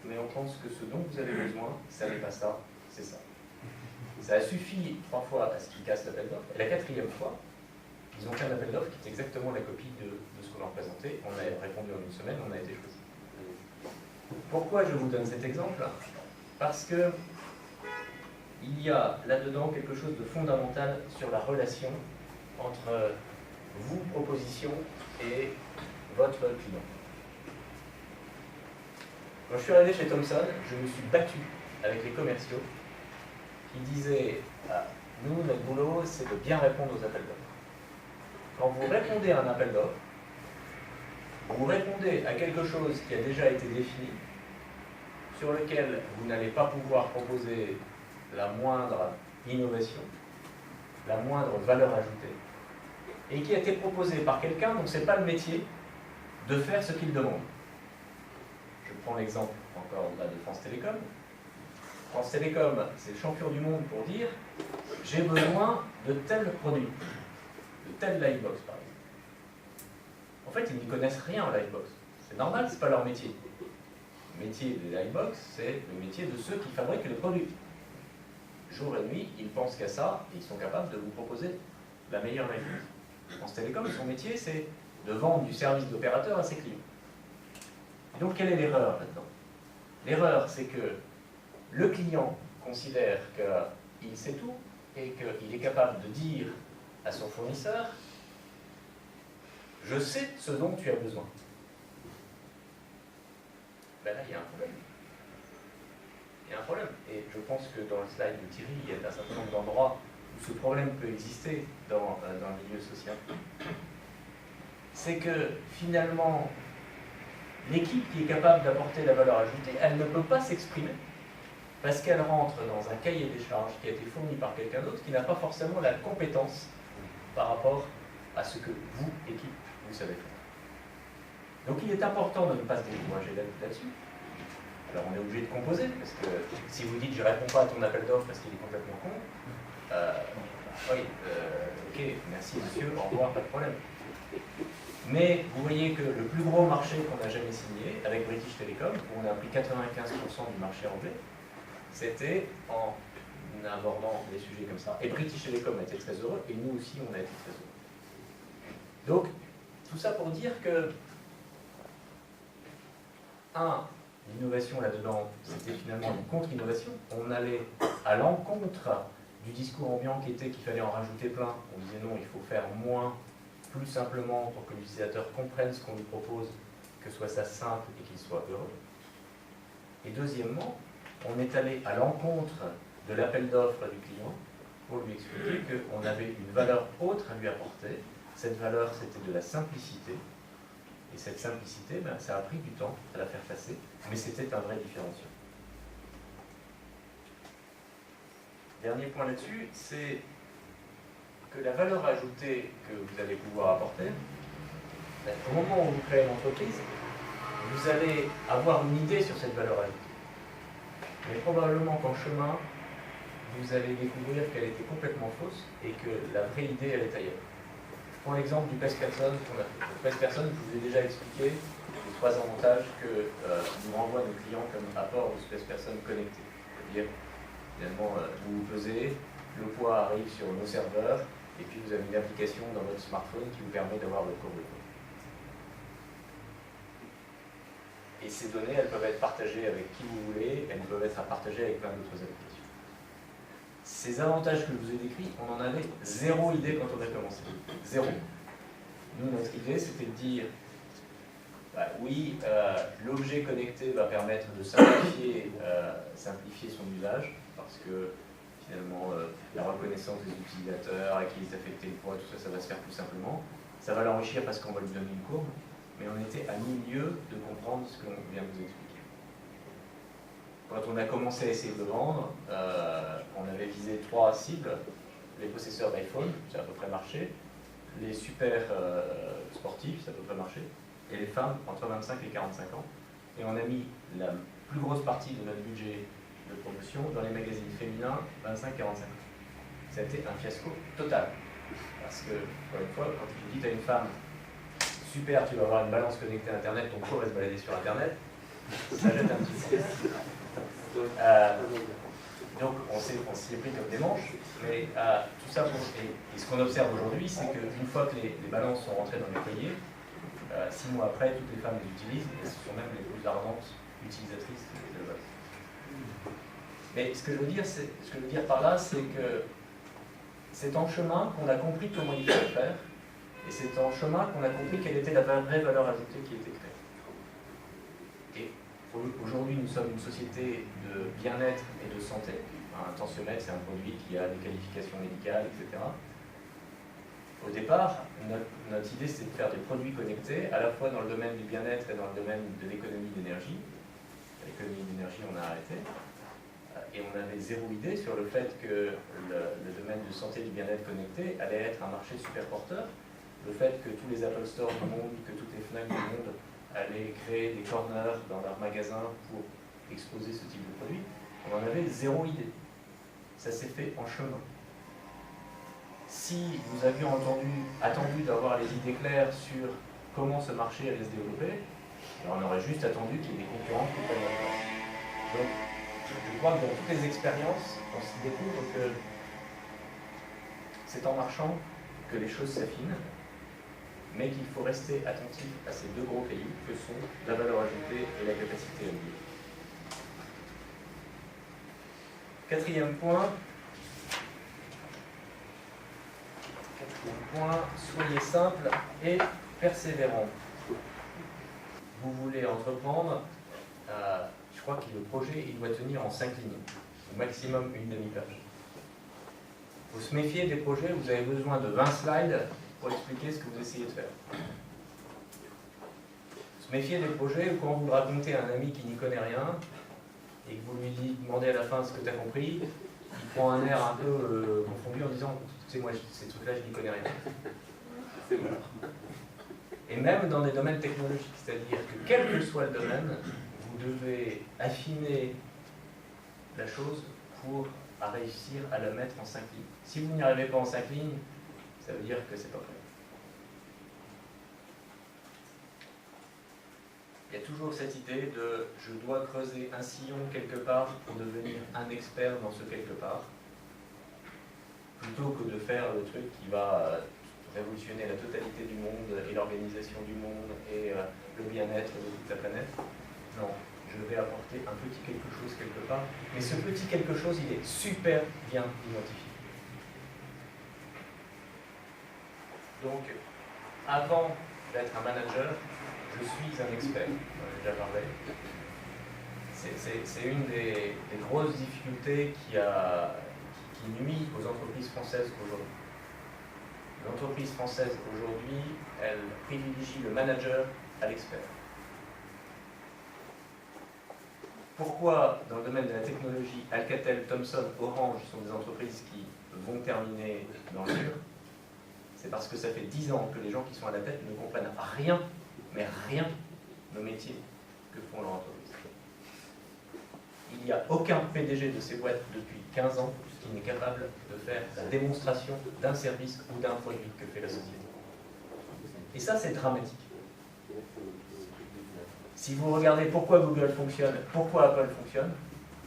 mais on pense que ce dont vous avez besoin, ça n'est pas ça, c'est ça. Ça a suffi 3 fois à ce qu'ils cassent l'appel d'offres, et la 4e fois, ils ont fait un appel d'offres qui était exactement la copie de ce qu'on leur présentait. On a répondu en une semaine, on a été choisi. Pourquoi je vous donne cet exemple? Parce que il y a là-dedans quelque chose de fondamental sur la relation entre vous, proposition, et votre client. Quand je suis arrivé chez Thomson, je me suis battu avec les commerciaux qui disaient nous, notre boulot, c'est de bien répondre aux appels d'offres. Quand vous répondez à un appel d'offres, vous répondez à quelque chose qui a déjà été défini, sur lequel vous n'allez pas pouvoir proposer la moindre innovation, la moindre valeur ajoutée, et qui a été proposé par quelqu'un dont ce n'est pas le métier de faire ce qu'il demande. Je prends l'exemple encore là de France Télécom. France Télécom, c'est le champion du monde pour dire « j'ai besoin de tel produit ». De telle Livebox, par exemple. En fait, ils n'y connaissent rien en Livebox. C'est normal, ce n'est pas leur métier. Le métier des Livebox, c'est le métier de ceux qui fabriquent le produit. Jour et nuit, ils pensent qu'à ça, et ils sont capables de vous proposer la meilleure Livebox. France Télécom, son métier, c'est de vendre du service d'opérateur à ses clients. Et donc, quelle est l'erreur là-dedans? L'erreur, c'est que le client considère qu'il sait tout, et qu'il est capable de dire à son fournisseur, je sais ce dont tu as besoin. ben là, il y a un problème. Il y a un problème. Et je pense que dans le slide de Thierry, il y a un certain nombre d'endroits où ce problème peut exister dans le milieu social. C'est que finalement, l'équipe qui est capable d'apporter la valeur ajoutée, elle ne peut pas s'exprimer parce qu'elle rentre dans un cahier des charges qui a été fourni par quelqu'un d'autre qui n'a pas forcément la compétence par rapport à ce que vous, équipe, vous savez faire. Donc il est important de ne pas se décourager là-dessus. Alors on est obligé de composer, parce que si vous dites je ne réponds pas à ton appel d'offres parce qu'il est complètement con, oui, ok, merci monsieur, au revoir, pas de problème. Mais vous voyez que le plus gros marché qu'on a jamais signé, avec British Telecom, où on a pris 95% du marché anglais, c'était en abordant des sujets comme ça. Et British Telecom a été très heureux, et nous aussi on a été très heureux. Donc, tout ça pour dire que, l'innovation là-dedans, c'était finalement une contre-innovation. On allait à l'encontre du discours ambiant qui était qu'il fallait en rajouter plein. On disait non, il faut faire moins, plus simplement pour que l'utilisateur comprenne ce qu'on lui propose, que soit ça simple et qu'il soit heureux. Et deuxièmement, on est allé à l'encontre de l'appel d'offres du client pour lui expliquer qu'on avait une valeur autre à lui apporter. Cette valeur, c'était de la simplicité. Et cette simplicité, ben, ça a pris du temps à la faire passer, mais c'était un vrai différenciant. Dernier point là-dessus, c'est que la valeur ajoutée que vous allez pouvoir apporter, ben, au moment où vous créez l'entreprise, vous allez avoir une idée sur cette valeur ajoutée. Mais probablement qu'en chemin, vous allez découvrir qu'elle était complètement fausse et que la vraie idée, elle est ailleurs. Je prends l'exemple du PES Person qu'on a fait. Le PES Person, je vous ai déjà expliqué les 3 avantages que nous renvoient nos clients comme apport au PES Person connecté. C'est-à-dire, finalement, vous vous pesez, le poids arrive sur nos serveurs, et puis vous avez une application dans votre smartphone qui vous permet d'avoir votre courbe de poids. Et ces données, elles peuvent être partagées avec qui vous voulez, elles peuvent être partagées avec plein d'autres applications. Ces avantages que je vous ai décrits, on en avait zéro idée quand on a commencé. Zéro. Nous, notre idée, c'était de dire, bah, oui, l'objet connecté va permettre de simplifier son usage, parce que finalement, la reconnaissance des utilisateurs, à qui est affecté le poids, tout ça, ça va se faire plus simplement. Ça va l'enrichir parce qu'on va lui donner une courbe, mais on était à milieu de comprendre ce qu'on vient de vous expliquer. Quand on a commencé à essayer de le vendre, on avait visé 3 cibles, les possesseurs d'iPhone, ça a à peu près marché, les super sportifs, ça a à peu près marché, et les femmes entre 25 et 45 ans. Et on a mis la plus grosse partie de notre budget de promotion dans les magazines féminins 25-45 ans. Ça a été un fiasco total. Parce que, encore une fois, quand tu dis à une femme, super, tu vas avoir une balance connectée à Internet, ton corps va se balader sur Internet, ça jette un petit peu. Donc on s'y est pris comme des manches, mais tout ça, et ce qu'on observe aujourd'hui, c'est qu'une fois que les balances sont rentrées dans les foyers, 6 mois après, toutes les femmes les utilisent, et ce sont même les plus ardentes utilisatrices de base. Mais ce que je veux dire par là, c'est que c'est en chemin qu'on a compris comment il fallait faire, et c'est en chemin qu'on a compris quelle était la vraie valeur ajoutée qui était créée. Et aujourd'hui, nous sommes une société de bien-être et de santé. Un tensiomètre, c'est un produit qui a des qualifications médicales, etc. Au départ, notre idée, c'était de faire des produits connectés, à la fois dans le domaine du bien-être et dans le domaine de l'économie d'énergie. L'économie d'énergie, on a arrêté. Et on avait zéro idée sur le fait que le domaine de santé et du bien-être connecté allait être un marché super porteur. Le fait que tous les Apple Store du monde, que toutes les Fnac du monde allaient créer des corners dans leurs magasins pour exposer ce type de produit, on en avait zéro idée. Ça s'est fait en chemin. Si nous avions attendu d'avoir les idées claires sur comment ce marché allait se développer, on aurait juste attendu qu'il y ait des concurrents qui prennent la place. Donc, je crois que dans toutes les expériences, on se découvre que c'est en marchant que les choses s'affinent, mais qu'il faut rester attentif à ces 2 gros cailloux que sont la valeur ajoutée et la capacité à oublier. 4e point, soyez simple et persévérant. Vous voulez entreprendre, je crois que le projet il doit tenir en 5 lignes, au maximum une demi-page. Il faut se méfier des projets où vous avez besoin de 20 slides pour expliquer ce que vous essayez de faire. Se méfier des projets où quand vous le racontez à un ami qui n'y connaît rien et que vous lui demandez à la fin ce que tu as compris, il prend un air un peu confondu en disant « tu sais, moi, ces trucs-là, je n'y connais rien ». C'est mort. Et même dans des domaines technologiques, c'est-à-dire que quel que soit le domaine, vous devez affiner la chose pour réussir à la mettre en 5 lignes. Si vous n'y arrivez pas en 5 lignes, ça veut dire que c'est pas prêt. Il y a toujours cette idée de je dois creuser un sillon quelque part pour devenir un expert dans ce quelque part, plutôt que de faire le truc qui va révolutionner la totalité du monde et l'organisation du monde et le bien-être de toute la planète. Non, je vais apporter un petit quelque chose quelque part, mais ce petit quelque chose, il est super bien identifié. Donc, avant d'être un manager, je suis un expert, on en a déjà parlé. C'est une des grosses difficultés qui nuit aux entreprises françaises aujourd'hui. L'entreprise française aujourd'hui, elle privilégie le manager à l'expert. Pourquoi, dans le domaine de la technologie, Alcatel, Thomson, Orange sont des entreprises qui vont terminer dans le mur? C'est parce que ça fait 10 ans que les gens qui sont à la tête ne comprennent rien, mais rien, au métier que font leurs entreprises. Il n'y a aucun PDG de ces boîtes depuis 15 ans qui n'est capable de faire la démonstration d'un service ou d'un produit que fait la société. Et ça, c'est dramatique. Si vous regardez pourquoi Google fonctionne, pourquoi Apple fonctionne,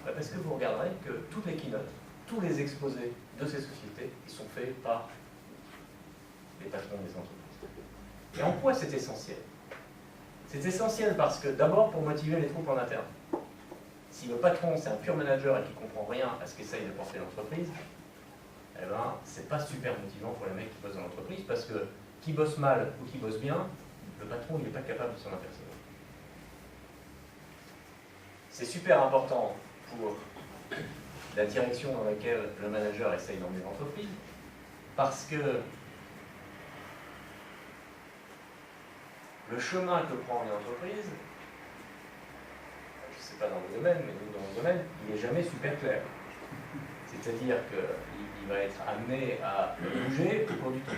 parce que vous regarderez que toutes les keynotes, tous les exposés de ces sociétés, ils sont faits par les patrons des entreprises. Et en quoi c'est essentiel? C'est essentiel parce que, d'abord, pour motiver les troupes en interne. Si le patron, c'est un pur manager et qui ne comprend rien à ce qu'essaye d'apporter l'entreprise, eh ben, c'est pas super motivant pour les mecs qui bossent dans l'entreprise, parce que qui bosse mal ou qui bosse bien, le patron, il n'est pas capable de s'en apercevoir. C'est super important pour la direction dans laquelle le manager essaye d'emmener l'entreprise, parce que le chemin que prend une entreprise, je ne sais pas dans le domaine, mais nous dans le domaine, il n'est jamais super clair. C'est-à-dire qu'il va être amené à bouger au cours du temps.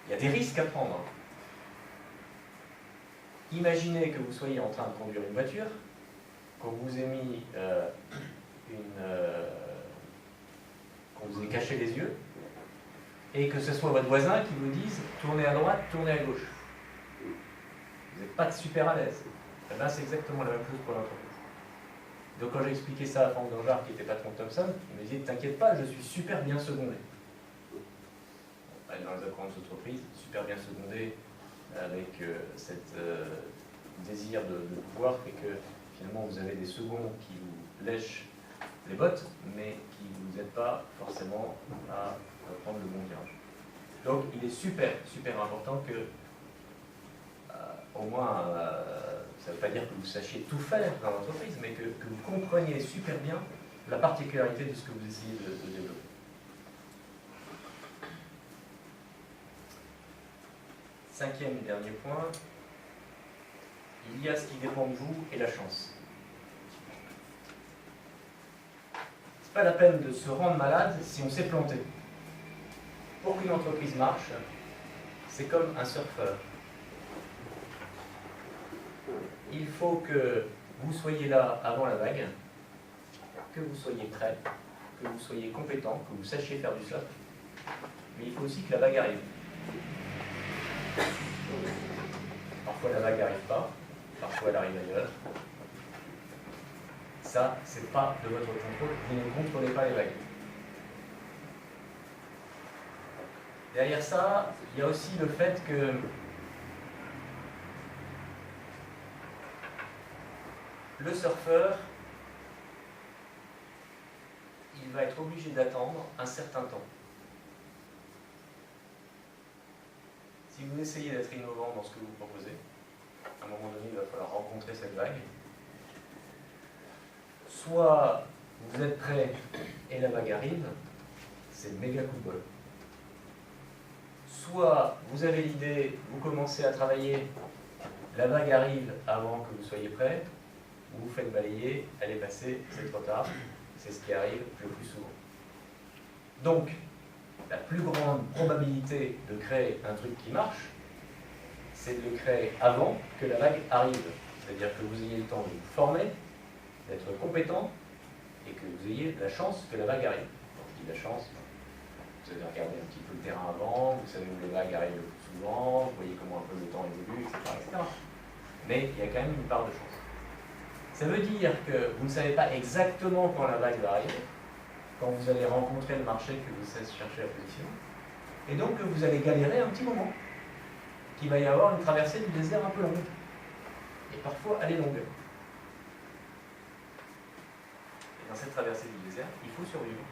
Il y a des risques à prendre. Imaginez que vous soyez en train de conduire une voiture, qu'on vous ait mis qu'on vous ait caché les yeux, et que ce soit votre voisin qui vous dise tournez à droite, tournez à gauche. Vous n'êtes pas super à l'aise. Eh bien, c'est exactement la même chose pour l'entreprise. Donc quand j'ai expliqué ça à Franck Dangeard, qui était patron de Thomson, il me dit t'inquiète pas, je suis super bien secondé. Dans les grandes entreprises, super bien secondé, avec cet désir de pouvoir, fait que finalement vous avez des seconds qui vous lèchent les bottes, mais qui ne vous aident pas forcément à prendre le bon virage. Donc il est super, super important que, au moins, ça ne veut pas dire que vous sachiez tout faire dans l'entreprise, mais que vous compreniez super bien la particularité de ce que vous essayez de développer. Cinquième et dernier point, il y a ce qui dépend de vous et la chance. C'est pas la peine de se rendre malade si on s'est planté. Pour qu'une entreprise marche, c'est comme un surfeur. Il faut que vous soyez là avant la vague, que vous soyez prêt, que vous soyez compétent, que vous sachiez faire du surf, mais il faut aussi que la vague arrive. Parfois la vague n'arrive pas, parfois elle arrive ailleurs. Ça, c'est pas de votre contrôle, vous ne contrôlez pas les vagues. Derrière ça, il y a aussi le fait que le surfeur, il va être obligé d'attendre un certain temps. Si vous essayez d'être innovant dans ce que vous proposez, à un moment donné, il va falloir rencontrer cette vague. soit vous êtes prêt et la vague arrive, c'est le méga coup de bol. Soit vous avez l'idée, vous commencez à travailler, la vague arrive avant que vous soyez prêt, vous vous faites balayer, elle est passée, c'est trop tard. C'est ce qui arrive le plus souvent. Donc, la plus grande probabilité de créer un truc qui marche, c'est de le créer avant que la vague arrive. C'est-à-dire que vous ayez le temps de vous former, d'être compétent, et que vous ayez la chance que la vague arrive. Quand je dis la chance, vous avez regardé un petit peu le terrain avant, vous savez où les vagues arrivent le plus souvent, vous voyez comment un peu le temps évolue, etc., etc. Mais il y a quand même une part de chance. Ça veut dire que vous ne savez pas exactement quand la vague va arriver, quand vous allez rencontrer le marché que vous savez chercher à positionner, et donc que vous allez galérer un petit moment, qu'il va y avoir une traversée du désert un peu longue, et parfois elle est longue. Et dans cette traversée du désert, il faut survivre.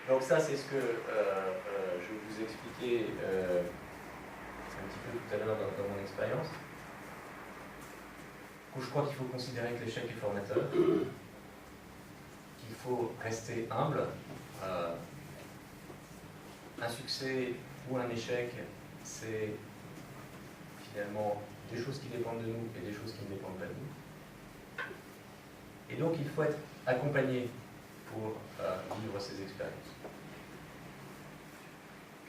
Donc ça, c'est ce que je vous expliquais un petit peu tout à l'heure dans mon expérience. Je crois qu'il faut considérer que l'échec est formateur, qu'il faut rester humble. Un succès ou un échec, c'est finalement des choses qui dépendent de nous et des choses qui ne dépendent pas de nous. Et donc il faut être accompagné pour vivre ces expériences.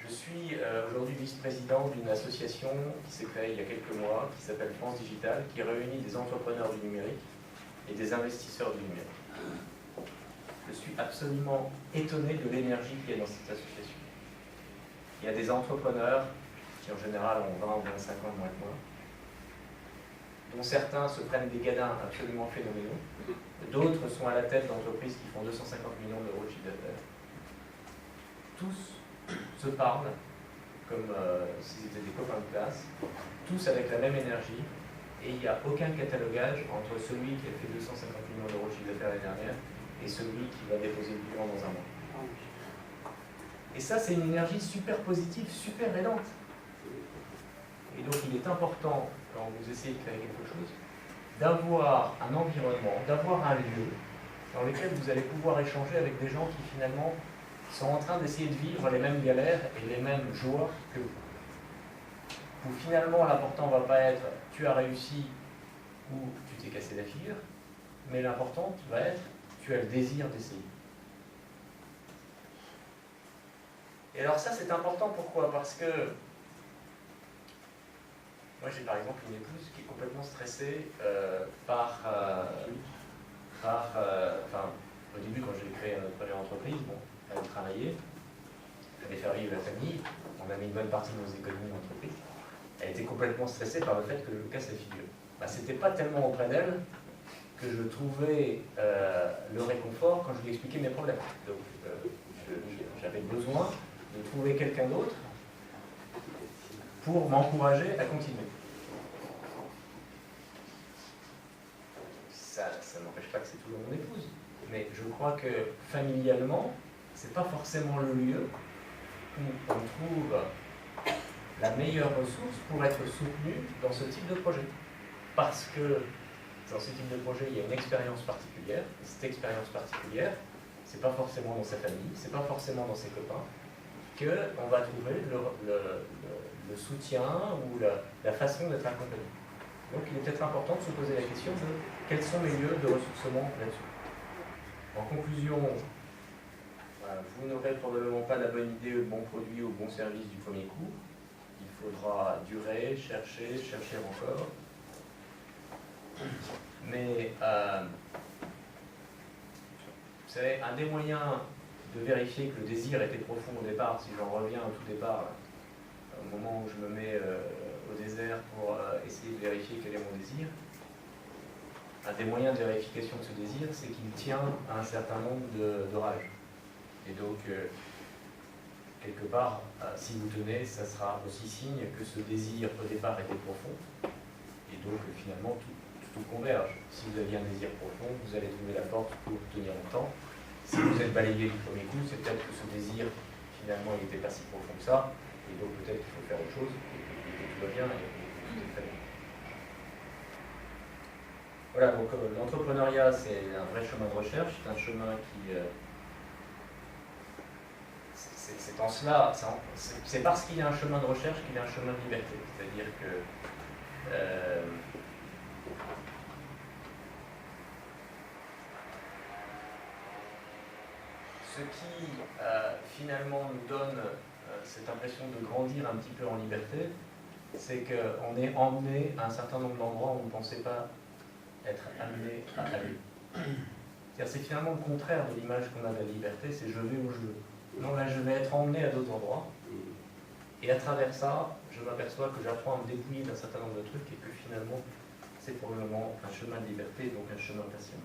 Je suis aujourd'hui vice-président d'une association qui s'est créée il y a quelques mois, qui s'appelle France Digital, qui réunit des entrepreneurs du numérique et des investisseurs du numérique. Je suis absolument étonné de l'énergie qu'il y a dans cette association. Il y a des entrepreneurs qui en général ont 20 ou 25 ans de moins que moi, dont certains se prennent des gadins absolument phénoménaux, d'autres sont à la tête d'entreprises qui font 250 millions d'euros de chiffre d'affaires. Tous se parlent comme s'ils étaient des copains de classe, tous avec la même énergie, et il n'y a aucun catalogage entre celui qui a fait 250 millions d'euros de chiffre d'affaires l'année dernière et celui qui va déposer le bilan dans un mois. Et ça, c'est une énergie super positive, super aidante. Et donc, il est important, quand vous essayez de créer quelque chose, d'avoir un environnement, d'avoir un lieu dans lequel vous allez pouvoir échanger avec des gens qui, finalement, sont en train d'essayer de vivre les mêmes galères et les mêmes joies que vous. Où finalement l'important ne va pas être tu as réussi ou tu t'es cassé la figure, mais l'important va être tu as le désir d'essayer. Et alors ça c'est important, pourquoi? Parce que moi j'ai par exemple une épouse qui est complètement stressée au début quand j'ai créé notre première entreprise, bon, elle travaillait, elle fallait faire vivre la famille, on a mis une bonne partie de nos économies d'entreprise. Elle était complètement stressée par le fait que je me casse la figure. C'était pas tellement auprès d'elle que je trouvais le réconfort quand je lui expliquais mes problèmes. Donc j'avais besoin de trouver quelqu'un d'autre pour m'encourager à continuer. Ça n'empêche pas que c'est toujours mon épouse, mais je crois que familialement, c'est pas forcément le lieu où on trouve la meilleure ressource pour être soutenu dans ce type de projet. Parce que dans ce type de projet, il y a une expérience particulière, et cette expérience particulière, c'est pas forcément dans sa famille, c'est pas forcément dans ses copains, qu'on va trouver le soutien ou la façon d'être accompagné. Donc il est peut-être important de se poser la question de quels sont les lieux de ressourcement là-dessus. En conclusion, vous n'aurez probablement pas la bonne idée, le bon produit ou le bon service du premier coup. Il faudra durer, chercher encore. Mais vous savez, un des moyens de vérifier que le désir était profond au départ, si j'en reviens au tout départ, au moment où je me mets au désert pour essayer de vérifier quel est mon désir, un des moyens de vérification de ce désir, c'est qu'il tient à un certain nombre d'orages. Et donc, quelque part, si vous tenez, ça sera aussi signe que ce désir au départ était profond. Et donc, finalement, tout converge. Si vous aviez un désir profond, vous allez trouver la porte pour tenir longtemps. Si vous êtes balayé du premier coup, c'est peut-être que ce désir, finalement, il n'était pas si profond que ça. Et donc, peut-être qu'il faut faire autre chose, et que tout va bien, et tout est très bien. Voilà, donc l'entrepreneuriat, c'est un vrai chemin de recherche, c'est un chemin qui... c'est en cela, c'est parce qu'il y a un chemin de recherche qu'il y a un chemin de liberté. C'est-à-dire que ce qui finalement nous donne cette impression de grandir un petit peu en liberté, c'est qu'on est emmené à un certain nombre d'endroits où on ne pensait pas être amené à aller. C'est finalement le contraire de l'image qu'on a de la liberté, c'est je vais où je veux. Non, là je vais être emmené à d'autres endroits, et à travers ça, je m'aperçois que j'apprends à me dépouiller d'un certain nombre de trucs, et que finalement, c'est probablement un chemin de liberté, donc un chemin passionnant.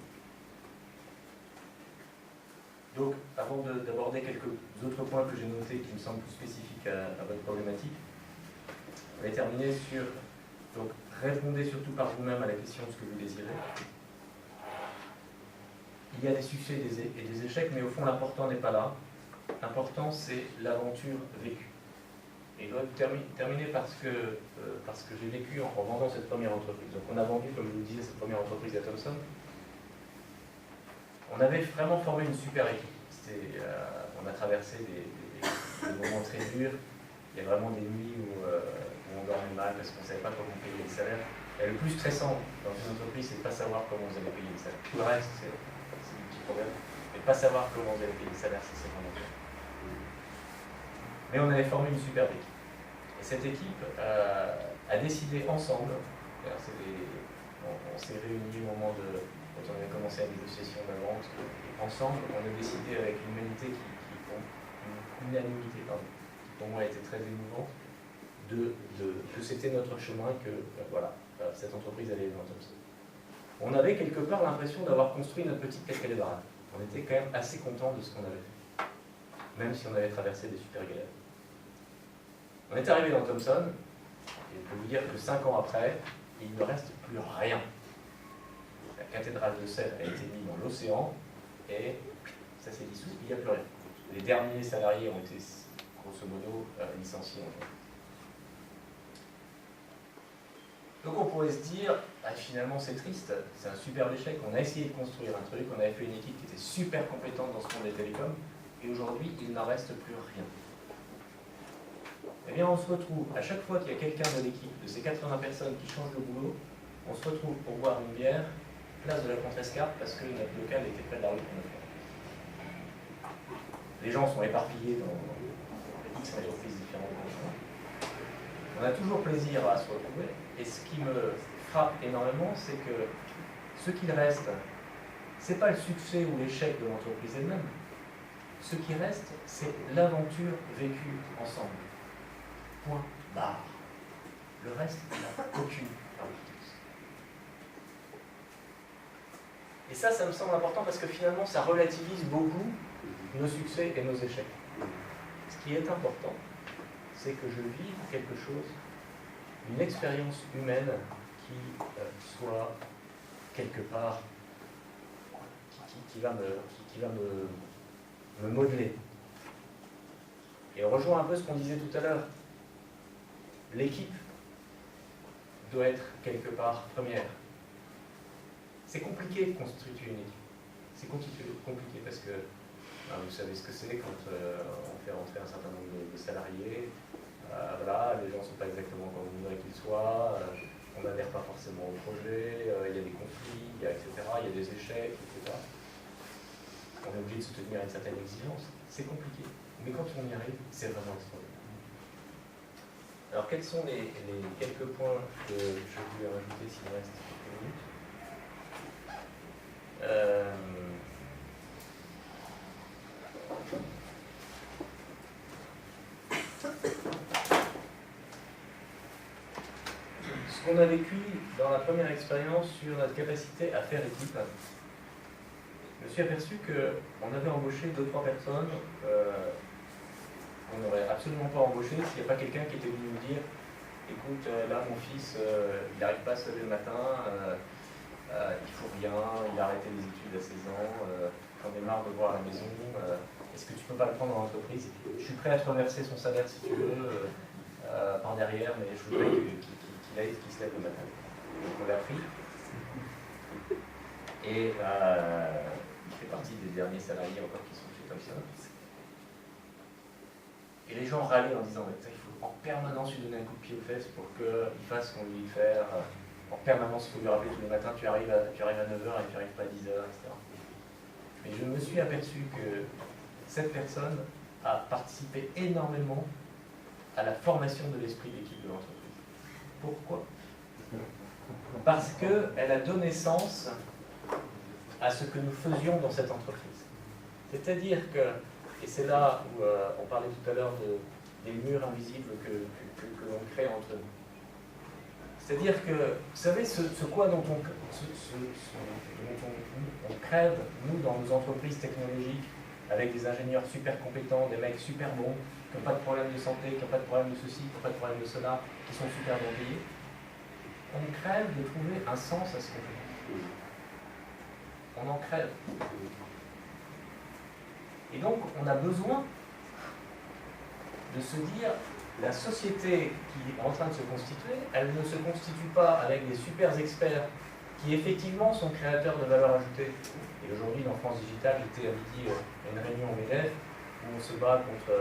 Donc, avant d'aborder quelques autres points que j'ai notés qui me semblent plus spécifiques à votre problématique, on va terminer sur, donc, répondez surtout par vous-même à la question de ce que vous désirez. Il y a des succès et des échecs, mais au fond, l'important n'est pas là. L'important, c'est l'aventure vécue. Et je dois terminer parce que j'ai vécu en vendant cette première entreprise. Donc, on a vendu, comme je vous le disais, cette première entreprise à Thomson. On avait vraiment formé une super équipe. On a traversé des moments très durs. Il y a vraiment des nuits où on dormait mal parce qu'on ne savait pas comment payer les salaires. Et le plus stressant dans une entreprise, c'est de ne pas savoir comment vous allez payer les salaires. Tout le reste, c'est des petits problèmes. Mais de ne pas savoir comment vous allez payer les salaires, c'est vraiment dur. Mais on avait formé une super équipe. Et cette équipe a décidé ensemble, on s'est réunis au moment quand on avait commencé la négociation de la vente, ensemble, on a décidé avec une humanité une unanimité, qui pour moi était très émouvante, que c'était notre chemin, que voilà, cette entreprise allait dans Thomson. On avait quelque part l'impression d'avoir construit notre petite cascade barade. On était quand même assez content de ce qu'on avait fait, même si on avait traversé des super galères. On est arrivé dans Thomson, et je peux vous dire que 5 ans après, il ne reste plus rien. La cathédrale de sel a été mise dans l'océan, et ça s'est dissous, il n'y a plus rien. Les derniers salariés ont été, grosso modo, licenciés. Donc on pourrait se dire, finalement c'est triste, c'est un super échec, on a essayé de construire un truc, on avait fait une équipe qui était super compétente dans ce monde des télécoms, et aujourd'hui il n'en reste plus rien. Eh bien on se retrouve, à chaque fois qu'il y a quelqu'un de l'équipe, de ces 80 personnes qui changent de boulot, on se retrouve pour boire une bière, place de la Contrescarpe, parce que notre local était près de la rue qu'on a fait. Les gens sont éparpillés dans X entreprises différentes. On a toujours plaisir à se retrouver, et ce qui me frappe énormément, c'est que ce qu'il reste, ce n'est pas le succès ou l'échec de l'entreprise elle-même. Ce qui reste, c'est l'aventure vécue ensemble. Point barre. Le reste, il n'a aucune importance. Et ça me semble important parce que finalement, ça relativise beaucoup nos succès et nos échecs. Ce qui est important, c'est que je vive quelque chose, une expérience humaine qui soit quelque part, qui va me modeler. Et on rejoint un peu ce qu'on disait tout à l'heure. L'équipe doit être quelque part première. C'est compliqué de constituer une équipe. C'est compliqué parce que vous savez ce que c'est quand on fait rentrer un certain nombre de salariés. Voilà, les gens ne sont pas exactement comme on voudrait qu'ils soient. On n'adhère pas forcément au projet. Il y a des conflits, etc. Il y a des échecs, etc. On est obligé de se tenir à une certaine exigence. C'est compliqué. Mais quand on y arrive, c'est vraiment extraordinaire. Alors, quels sont les quelques points que je voulais rajouter s'il me reste quelques minutes? Ce qu'on a vécu dans la première expérience sur notre capacité à faire équipe, je me suis aperçu qu'on avait embauché 2-3 personnes qu'on n'aurait absolument pas embauché s'il n'y a pas quelqu'un qui était venu nous dire écoute, là mon fils, il n'arrive pas à se lever le matin, il ne faut rien, il a arrêté les études à 16 ans, j'en ai marre de voir à la maison, est-ce que tu peux pas le prendre dans l'entreprise? Je suis prêt à te reverser son salaire si tu veux, par derrière, mais je voudrais qu'il se lève le matin. Donc on l'a pris. Et il fait partie des derniers salariés encore qui sont chez Thomson. Et les gens râlaient en disant il faut en permanence lui donner un coup de pied aux fesses pour qu'il fasse ce qu'on lui dit de faire. En permanence, il faut lui rappeler tous les matins tu arrives à 9h et tu n'arrives pas à 10h, etc. Mais je me suis aperçu que cette personne a participé énormément à la formation de l'esprit de l'équipe de l'entreprise. Pourquoi? Parce qu'elle a donné sens à ce que nous faisions dans cette entreprise. C'est-à-dire que, et c'est là où on parlait tout à l'heure des murs invisibles que l'on crée entre nous. C'est-à dire que, vous savez, ce quoi dont on crève, nous, dans nos entreprises technologiques, avec des ingénieurs super compétents, des mecs super bons, qui n'ont pas de problème de santé, qui n'ont pas de problème de ceci, qui n'ont pas de problème de cela, qui sont super bien payés, on crève de trouver un sens à ce qu'on fait. On en crève. Et donc, on a besoin de se dire, la société qui est en train de se constituer, elle ne se constitue pas avec des super experts qui effectivement sont créateurs de valeur ajoutée. Et aujourd'hui, dans France Digital, j'étais à midi à une réunion au MEDEF où on se bat contre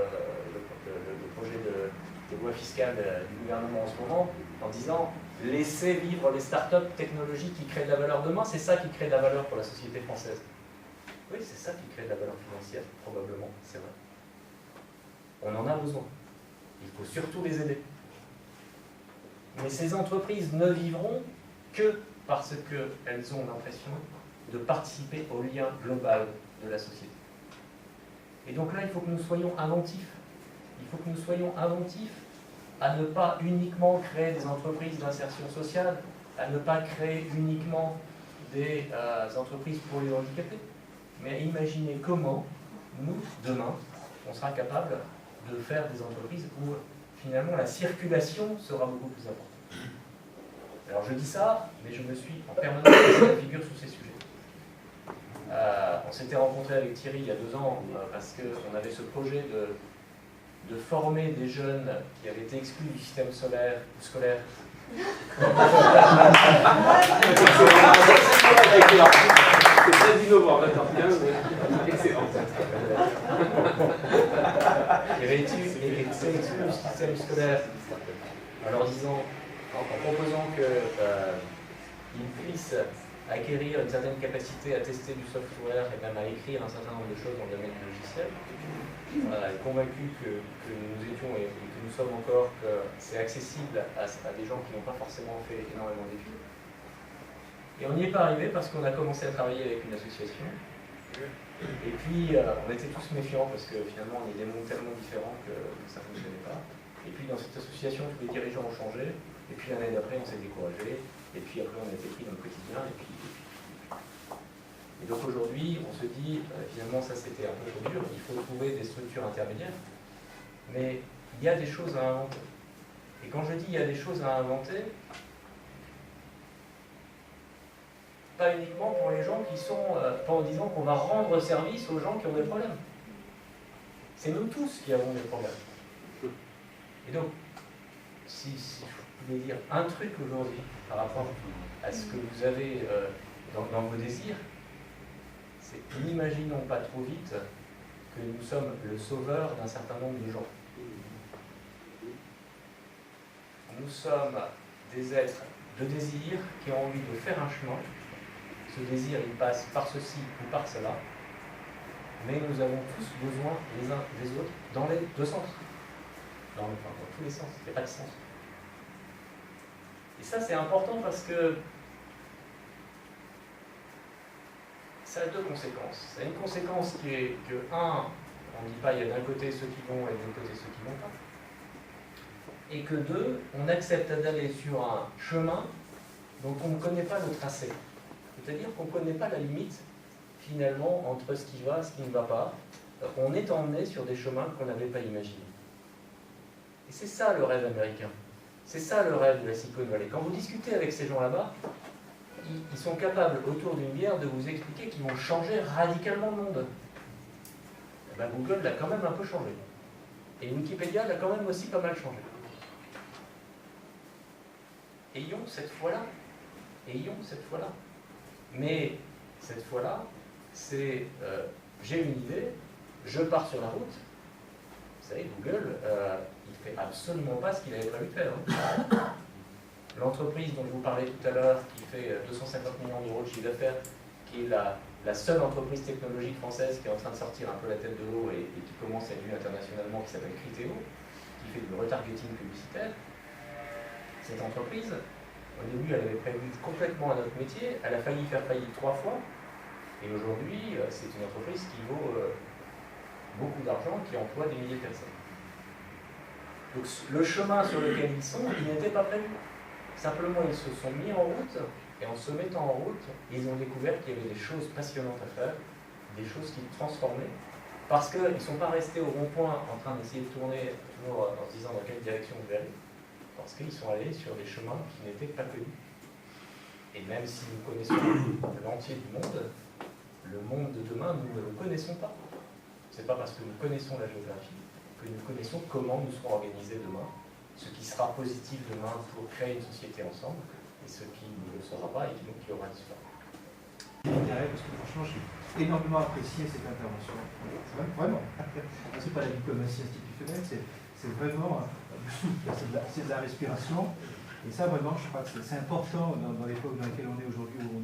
le projet de loi fiscale du gouvernement en ce moment, en disant laissez vivre les startups technologiques qui créent de la valeur demain, c'est ça qui crée de la valeur pour la société française. Oui, c'est ça qui crée de la valeur financière, probablement, c'est vrai. On en a besoin. Il faut surtout les aider. Mais ces entreprises ne vivront que parce qu'elles ont l'impression de participer au lien global de la société. Et donc là, il faut que nous soyons inventifs. Il faut que nous soyons inventifs à ne pas uniquement créer des entreprises d'insertion sociale, à ne pas créer uniquement des entreprises pour les handicapés, mais à imaginer comment, nous, demain, on sera capable de faire des entreprises où finalement la circulation sera beaucoup plus importante. Alors je dis ça, mais je me suis en permanence cassé la figure sur ces sujets. On s'était rencontré avec Thierry il y a 2 ans parce qu'on avait ce projet de former des jeunes qui avaient été exclus du système scolaire. C'est très innovant, d'accord. Excellent. Qui avaient été exclus du système scolaire en leur disant, en proposant qu'ils puissent acquérir une certaine capacité à tester du software et même à écrire un certain nombre de choses dans le domaine du logiciel. Convaincus que nous étions et que nous sommes encore que c'est accessible à des gens qui n'ont pas forcément fait énormément d'études. Et on n'y est pas arrivé parce qu'on a commencé à travailler avec une association. Et puis on était tous méfiants parce que finalement on est des mondes tellement différents que ça ne fonctionnait pas. Et puis dans cette association, tous les dirigeants ont changé. Et puis l'année d'après, on s'est découragé. Et puis après, on a été pris dans le quotidien. Et donc aujourd'hui, on se dit, finalement, ça c'était un peu trop dur. Il faut trouver des structures intermédiaires. Mais il y a des choses à inventer. Et quand je dis il y a des choses à inventer, pas uniquement pour les gens qui sont, pas en disant qu'on va rendre service aux gens qui ont des problèmes. C'est nous tous qui avons des problèmes. Et donc, si je pouvais dire un truc aujourd'hui par rapport à ce que vous avez dans vos désirs, c'est n'imaginons pas trop vite que nous sommes le sauveur d'un certain nombre de gens. Nous sommes des êtres de désir qui ont envie de faire un chemin. Ce désir, il passe par ceci ou par cela, mais nous avons tous besoin les uns des autres dans les 2 sens. Dans tous les sens, il n'y a pas de sens. Et ça, c'est important parce que ça a 2 conséquences. Ça a une conséquence qui est que, on ne dit pas il y a d'un côté ceux qui vont et de l'autre côté ceux qui ne vont pas. Et que 2, on accepte d'aller sur un chemin dont on ne connaît pas le tracé. C'est-à-dire qu'on ne connaît pas la limite, finalement, entre ce qui va et ce qui ne va pas. On est emmené sur des chemins qu'on n'avait pas imaginés. Et c'est ça le rêve américain. C'est ça le rêve de la Silicon Valley. Quand vous discutez avec ces gens là-bas, ils sont capables, autour d'une bière, de vous expliquer qu'ils vont changer radicalement le monde. Et ben Google l'a quand même un peu changé. Et Wikipédia l'a quand même aussi pas mal changé. Ayons cette foi-là. Ayons cette foi-là. Mais Cette fois-là, c'est j'ai une idée, je pars sur la route. Vous savez, Google, il ne fait absolument pas ce qu'il avait prévu de faire. Hein. L'entreprise dont je vous parlais tout à l'heure, qui fait 250 millions d'euros de chiffre d'affaires, qui est la seule entreprise technologique française qui est en train de sortir un peu la tête de l'eau et qui commence à être vue internationalement, qui s'appelle Criteo, qui fait du retargeting publicitaire. Cette entreprise, au début, elle avait prévu complètement un autre métier, elle a failli faire faillite 3 fois, et aujourd'hui, c'est une entreprise qui vaut beaucoup d'argent, qui emploie des milliers de personnes. Donc le chemin sur lequel ils sont, il n'était pas prévu. Simplement, ils se sont mis en route, et en se mettant en route, ils ont découvert qu'il y avait des choses passionnantes à faire, des choses qui transformaient, parce qu'ils ne sont pas restés au rond-point en train d'essayer de tourner, toujours en se disant dans quelle direction vous allez, parce qu'ils sont allés sur des chemins qui n'étaient pas connus. Et même si nous connaissons l'entier du monde, le monde de demain, nous ne le connaissons pas. Ce n'est pas parce que nous connaissons la géographie que nous connaissons comment nous serons organisés demain, ce qui sera positif demain pour créer une société ensemble, et ce qui ne le sera pas et qui aura disparu. L'intérêt, parce que franchement, j'ai énormément apprécié cette intervention. Vraiment. C'est pas la diplomatie institutionnelle, c'est vraiment c'est de la respiration. Et ça, vraiment, je crois que c'est important dans l'époque dans laquelle on est aujourd'hui, où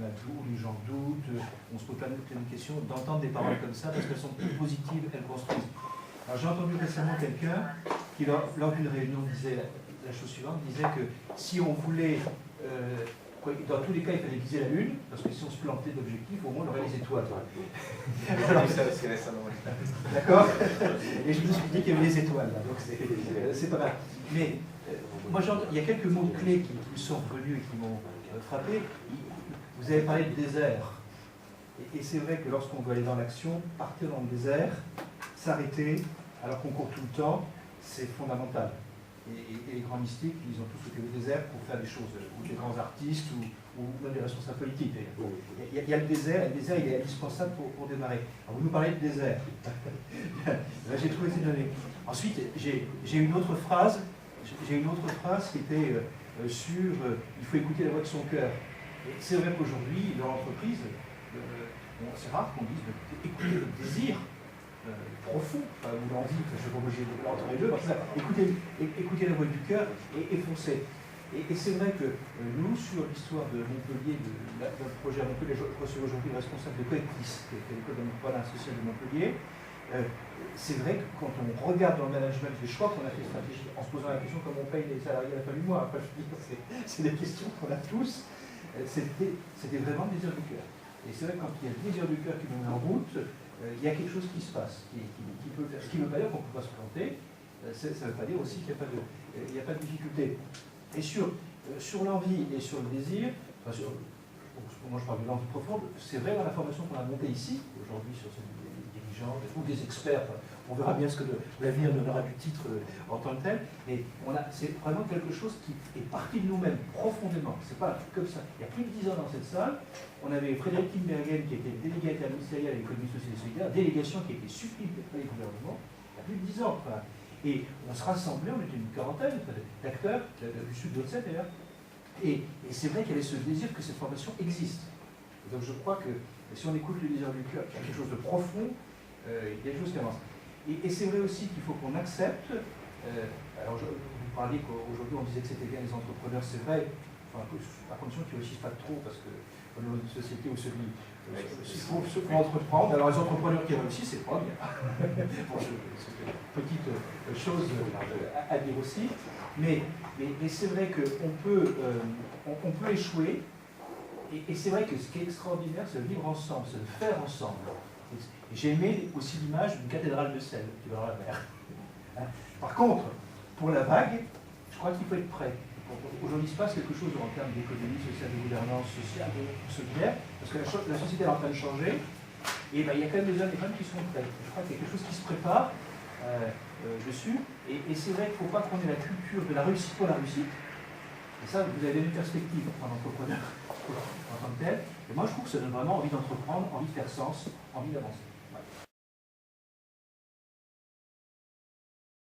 les gens doutent, on se pose plein de questions, d'entendre des paroles comme ça, parce qu'elles sont plus positives, elles construisent. Alors j'ai entendu récemment quelqu'un qui, lors d'une réunion, disait la chose suivante, disait que si on voulait, dans tous les cas, il fallait viser la Lune, parce que si on se plantait d'objectif, au moins on aurait les étoiles. D'accord. Et je me suis dit qu'il y avait les étoiles, là, donc c'est pas mal. Mais moi, il y a quelques mots-clés qui me sont revenus et qui m'ont frappé. Vous avez parlé de désert. Et c'est vrai que lorsqu'on doit aller dans l'action, partir dans le désert, s'arrêter, alors qu'on court tout le temps, c'est fondamental. Et les grands mystiques, ils ont tous été au désert pour faire des choses, ou les grands artistes, ou même les responsables politiques. Il y a le désert, et le désert, il est indispensable pour démarrer. Alors, vous nous parlez de désert. Là, j'ai trouvé ces données. Ensuite, j'ai une autre phrase qui était sur il faut écouter la voix de son cœur. Et c'est vrai qu'aujourd'hui, dans l'entreprise, c'est rare qu'on dise écouter le désir profond, ou l'envie, je ne sais pas moi j'ai entre les deux, écouter la voix du cœur et foncer. Et c'est vrai que nous, sur l'histoire de Montpellier, d'un projet à Montpellier, je reçois aujourd'hui le responsable de Coetis, qui est l'école d'entrepreneuriat social de Montpellier. C'est vrai que quand on regarde dans le management les choix qu'on a fait stratégiques, en se posant la question comment on paye les salariés à la fin du mois, après je dis c'est des questions qu'on a tous, c'était vraiment le désir du cœur. Et c'est vrai que quand il y a le désir du cœur qui nous met en route, il y a quelque chose qui se passe, qui peut faire. Ce qui ne veut pas dire qu'on ne peut pas se planter, ça ne veut pas dire aussi qu'il n'y a pas de difficulté. Et sur l'envie et sur le désir, moi je parle de l'envie profonde, c'est vrai dans la formation qu'on a montée ici, aujourd'hui sur ces dirigeants ou des experts, on verra bien ce que l'avenir donnera du titre en tant que tel, mais c'est vraiment quelque chose qui est parti de nous-mêmes profondément. C'est pas un truc comme ça. Il y a plus de 10 ans dans cette salle, on avait Frédéric Timbergen qui était délégué interministériel à l'économie sociale et solidaire, délégation qui a été supprimée par les gouvernements, il y a plus de 10 ans. Enfin, et on se rassemblait, on était une quarantaine d'acteurs, du sud de Haute-Seine d'ailleurs, et c'est vrai qu'il y avait ce désir que cette formation existe. Et donc je crois que si on écoute le désir du cœur, il y a quelque chose de profond, il y a des choses qui avancent. Et c'est vrai aussi qu'il faut qu'on accepte, alors vous parliez qu'aujourd'hui on disait que c'était bien les entrepreneurs, c'est vrai, enfin, à condition qu'ils ne réussissent pas trop, parce que dans une société où celui il faut entreprendre, alors les entrepreneurs qui réussissent, c'est pas bien. Bon, c'est une petite chose à dire aussi, mais c'est vrai qu'on peut échouer, et c'est vrai que ce qui est extraordinaire, c'est le vivre ensemble, c'est le faire ensemble. J'ai aimé aussi l'image d'une cathédrale de sel qui va dans la mer. Par contre, pour la vague, je crois qu'il faut être prêt. Aujourd'hui, il se passe quelque chose en termes d'économie sociale, de gouvernance sociale, solidaire, parce que la société est en train de changer, et ben, il y a quand même des hommes et des femmes qui sont prêts. Je crois qu'il y a quelque chose qui se prépare dessus, et c'est vrai qu'il ne faut pas qu'on ait la culture de la réussite pour la réussite. Et ça, vous avez une perspective en entrepreneur en tant que tel. Et moi, je trouve que ça donne vraiment envie d'entreprendre, envie de faire sens, envie d'avancer.